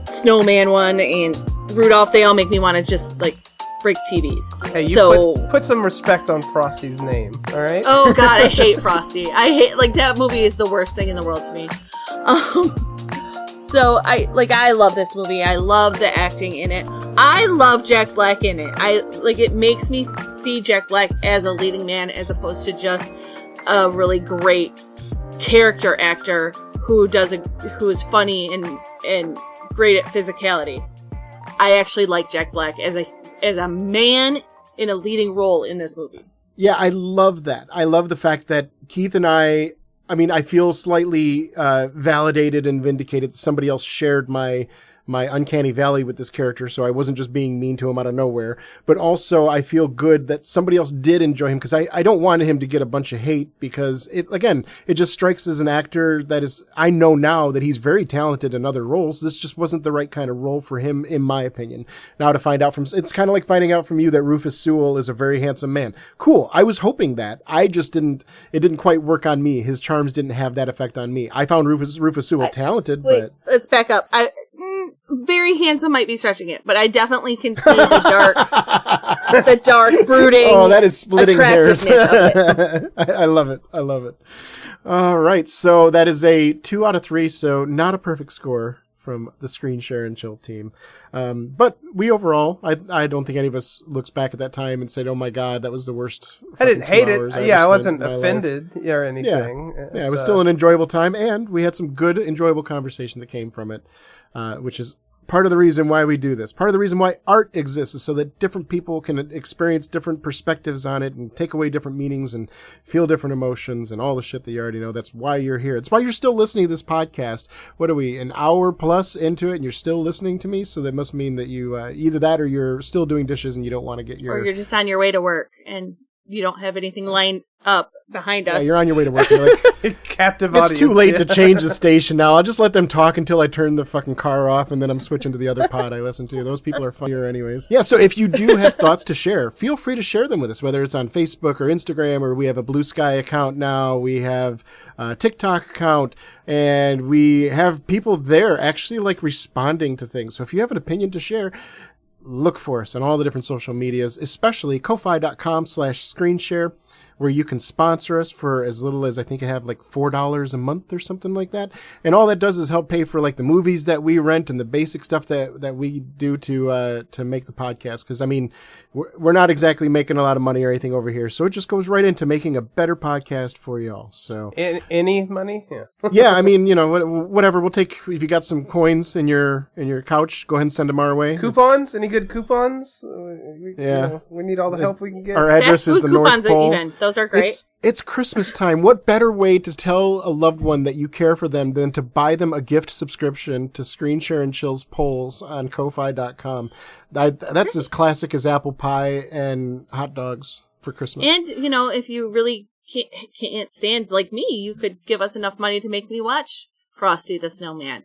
Snowman one and Rudolph, they all make me want to just like break TVs. Hey, you put some respect on Frosty's name, all right? Oh God, I hate Frosty. I hate, like, that movie is the worst thing in the world to me. So I love this movie. I love the acting in it. I love Jack Black in it. It makes me see Jack Black as a leading man, as opposed to just a really great character actor who is funny and great at physicality. I actually like Jack Black as a man in a leading role in this movie. Yeah, I love that. I love the fact that Keith and I feel slightly validated and vindicated. Somebody else shared my uncanny valley with this character, so I wasn't just being mean to him out of nowhere. But also, I feel good that somebody else did enjoy him, because I don't want him to get a bunch of hate, because it just strikes as an actor that is, I know now that he's very talented in other roles. This just wasn't the right kind of role for him, in my opinion. Now to find out it's kind of like finding out from you that Rufus Sewell is a very handsome man. Cool. I was hoping that. It didn't quite work on me. His charms didn't have that effect on me. I found Rufus Sewell talented, but... Let's back up. Very handsome might be stretching it, but I definitely can see the dark the dark, brooding. Oh, that is splitting hairs. attractiveness of it. I love it. I love it. All right. So that is a 2 out of 3. So not a perfect score from the Screenshare and Chill team. But we overall, I don't think any of us looks back at that time and said, oh my God, that was the worst. I didn't hate it. I wasn't offended or anything. Yeah, it was still an enjoyable time, and we had some good, enjoyable conversation that came from it, which is part of the reason why we do this. Part of the reason why art exists is so that different people can experience different perspectives on it and take away different meanings and feel different emotions and all the shit that you already know. That's why you're here. It's why you're still listening to this podcast. What are we, an hour plus into it and you're still listening to me? So that must mean that you, either that or you're still doing dishes and you don't want to get your... Or you're just on your way to work and you don't have anything lined up behind us. Yeah, you're on your way to work. You're like, captive it's audience. too late to change the station now. I'll just let them talk until I turn the fucking car off, and then I'm switching to the other pod I listen to. Those people are funnier anyways. Yeah, so if you do have thoughts to share, feel free to share them with us, whether it's on Facebook or Instagram, or we have a Blue Sky account now. We have a TikTok account, and we have people there actually like responding to things. So if you have an opinion to share, look for us on all the different social medias, especially ko-fi.com/screenshare, where you can sponsor us for as little as, I think I have like $4 a month or something like that. And all that does is help pay for like the movies that we rent and the basic stuff that we do to make the podcast. Cause I mean, we're not exactly making a lot of money or anything over here. So it just goes right into making a better podcast for y'all. So any money? Yeah. Yeah. I mean, whatever. We'll take, if you got some coins in your couch, go ahead and send them our way. Coupons? Any good coupons? Yeah. We need all the help we can get. Our address is the North Pole. Even. Those are great. It's Christmas time. What better way to tell a loved one that you care for them than to buy them a gift subscription to Screenshare and Chill's polls on ko-fi.com. That's as classic as apple pie and hot dogs for Christmas. And, if you really can't stand like me, you could give us enough money to make me watch Frosty the Snowman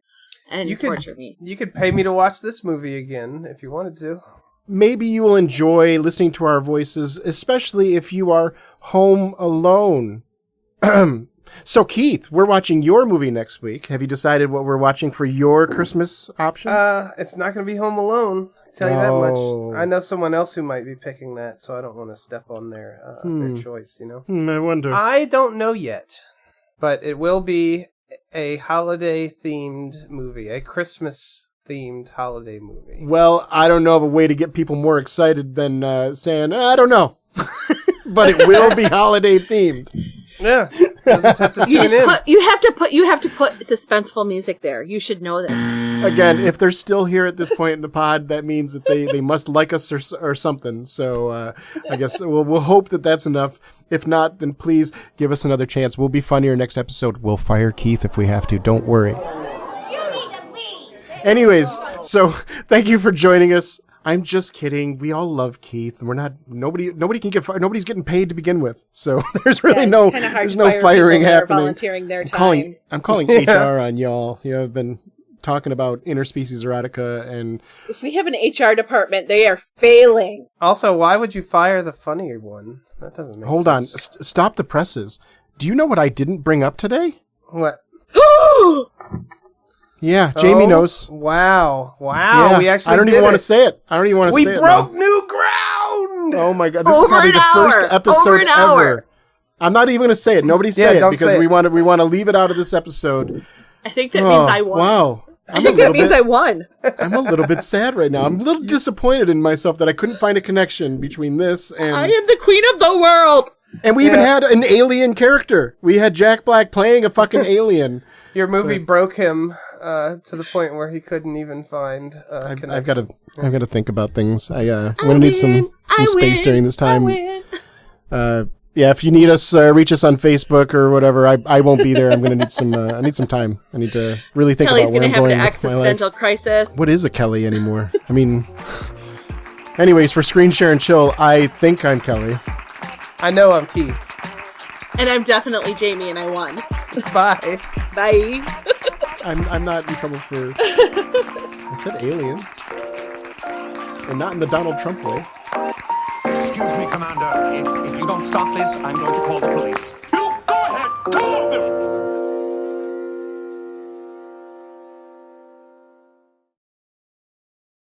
and torture me. You could pay me to watch this movie again if you wanted to. Maybe you will enjoy listening to our voices, especially if you are home alone. So, Keith, we're watching your movie next week. Have you decided what we're watching for your Christmas option? It's not going to be Home Alone. I'll tell you that much. I know someone else who might be picking that, so I don't want to step on their choice, I wonder. I don't know yet, but it will be a holiday-themed movie, a Christmas-themed holiday movie. Well, I don't know of a way to get people more excited than saying, I don't know. But it will be holiday themed. Yeah. You'll just have to tune in. You have to put suspenseful music there. You should know this. Again, if they're still here at this point in the pod, that means that they must like us or something. So I guess we'll hope that that's enough. If not, then please give us another chance. We'll be funnier next episode. We'll fire Keith if we have to. Don't worry. Anyways, so thank you for joining us. I'm just kidding. We all love Keith. We're not. Nobody can get fired. Nobody's getting paid to begin with. So there's really no firing happening. Volunteering their time. I'm calling HR on y'all. I've been talking about interspecies erotica, and if we have an HR department, they are failing. Also, why would you fire the funnier one? That doesn't make sense. Hold on. Stop the presses. Do you know what I didn't bring up today? What? Yeah, Jamie knows. Wow. Yeah, We actually I don't even want to say it. We broke new ground! Oh my God. This is probably the first episode ever. I'm not even going to say it. Nobody say it because we want to leave it out of this episode. I think that means I won. Wow. I think that means I won. I'm a little bit sad right now. I'm a little disappointed in myself that I couldn't find a connection between this and... I am the queen of the world! And we even had an alien character. We had Jack Black playing a fucking alien. Your movie broke him to the point where he couldn't even find I've got to think about things. I'm going to need some space during this time. Yeah, if you need us, reach us on Facebook or whatever. I won't be there. I'm going to need some. I need some time. I need to really think about where I'm going with my life. Kelly's going to have an existential crisis. What is a Kelly anymore? I mean, anyways, for Screenshare and Chill, I think I'm Kelly. I know I'm Keith. And I'm definitely Jamie, and I won. Bye. Bye. I'm not in trouble for... I said aliens. And not in the Donald Trump way. Excuse me, Commander. If you don't stop this, I'm going to call the police.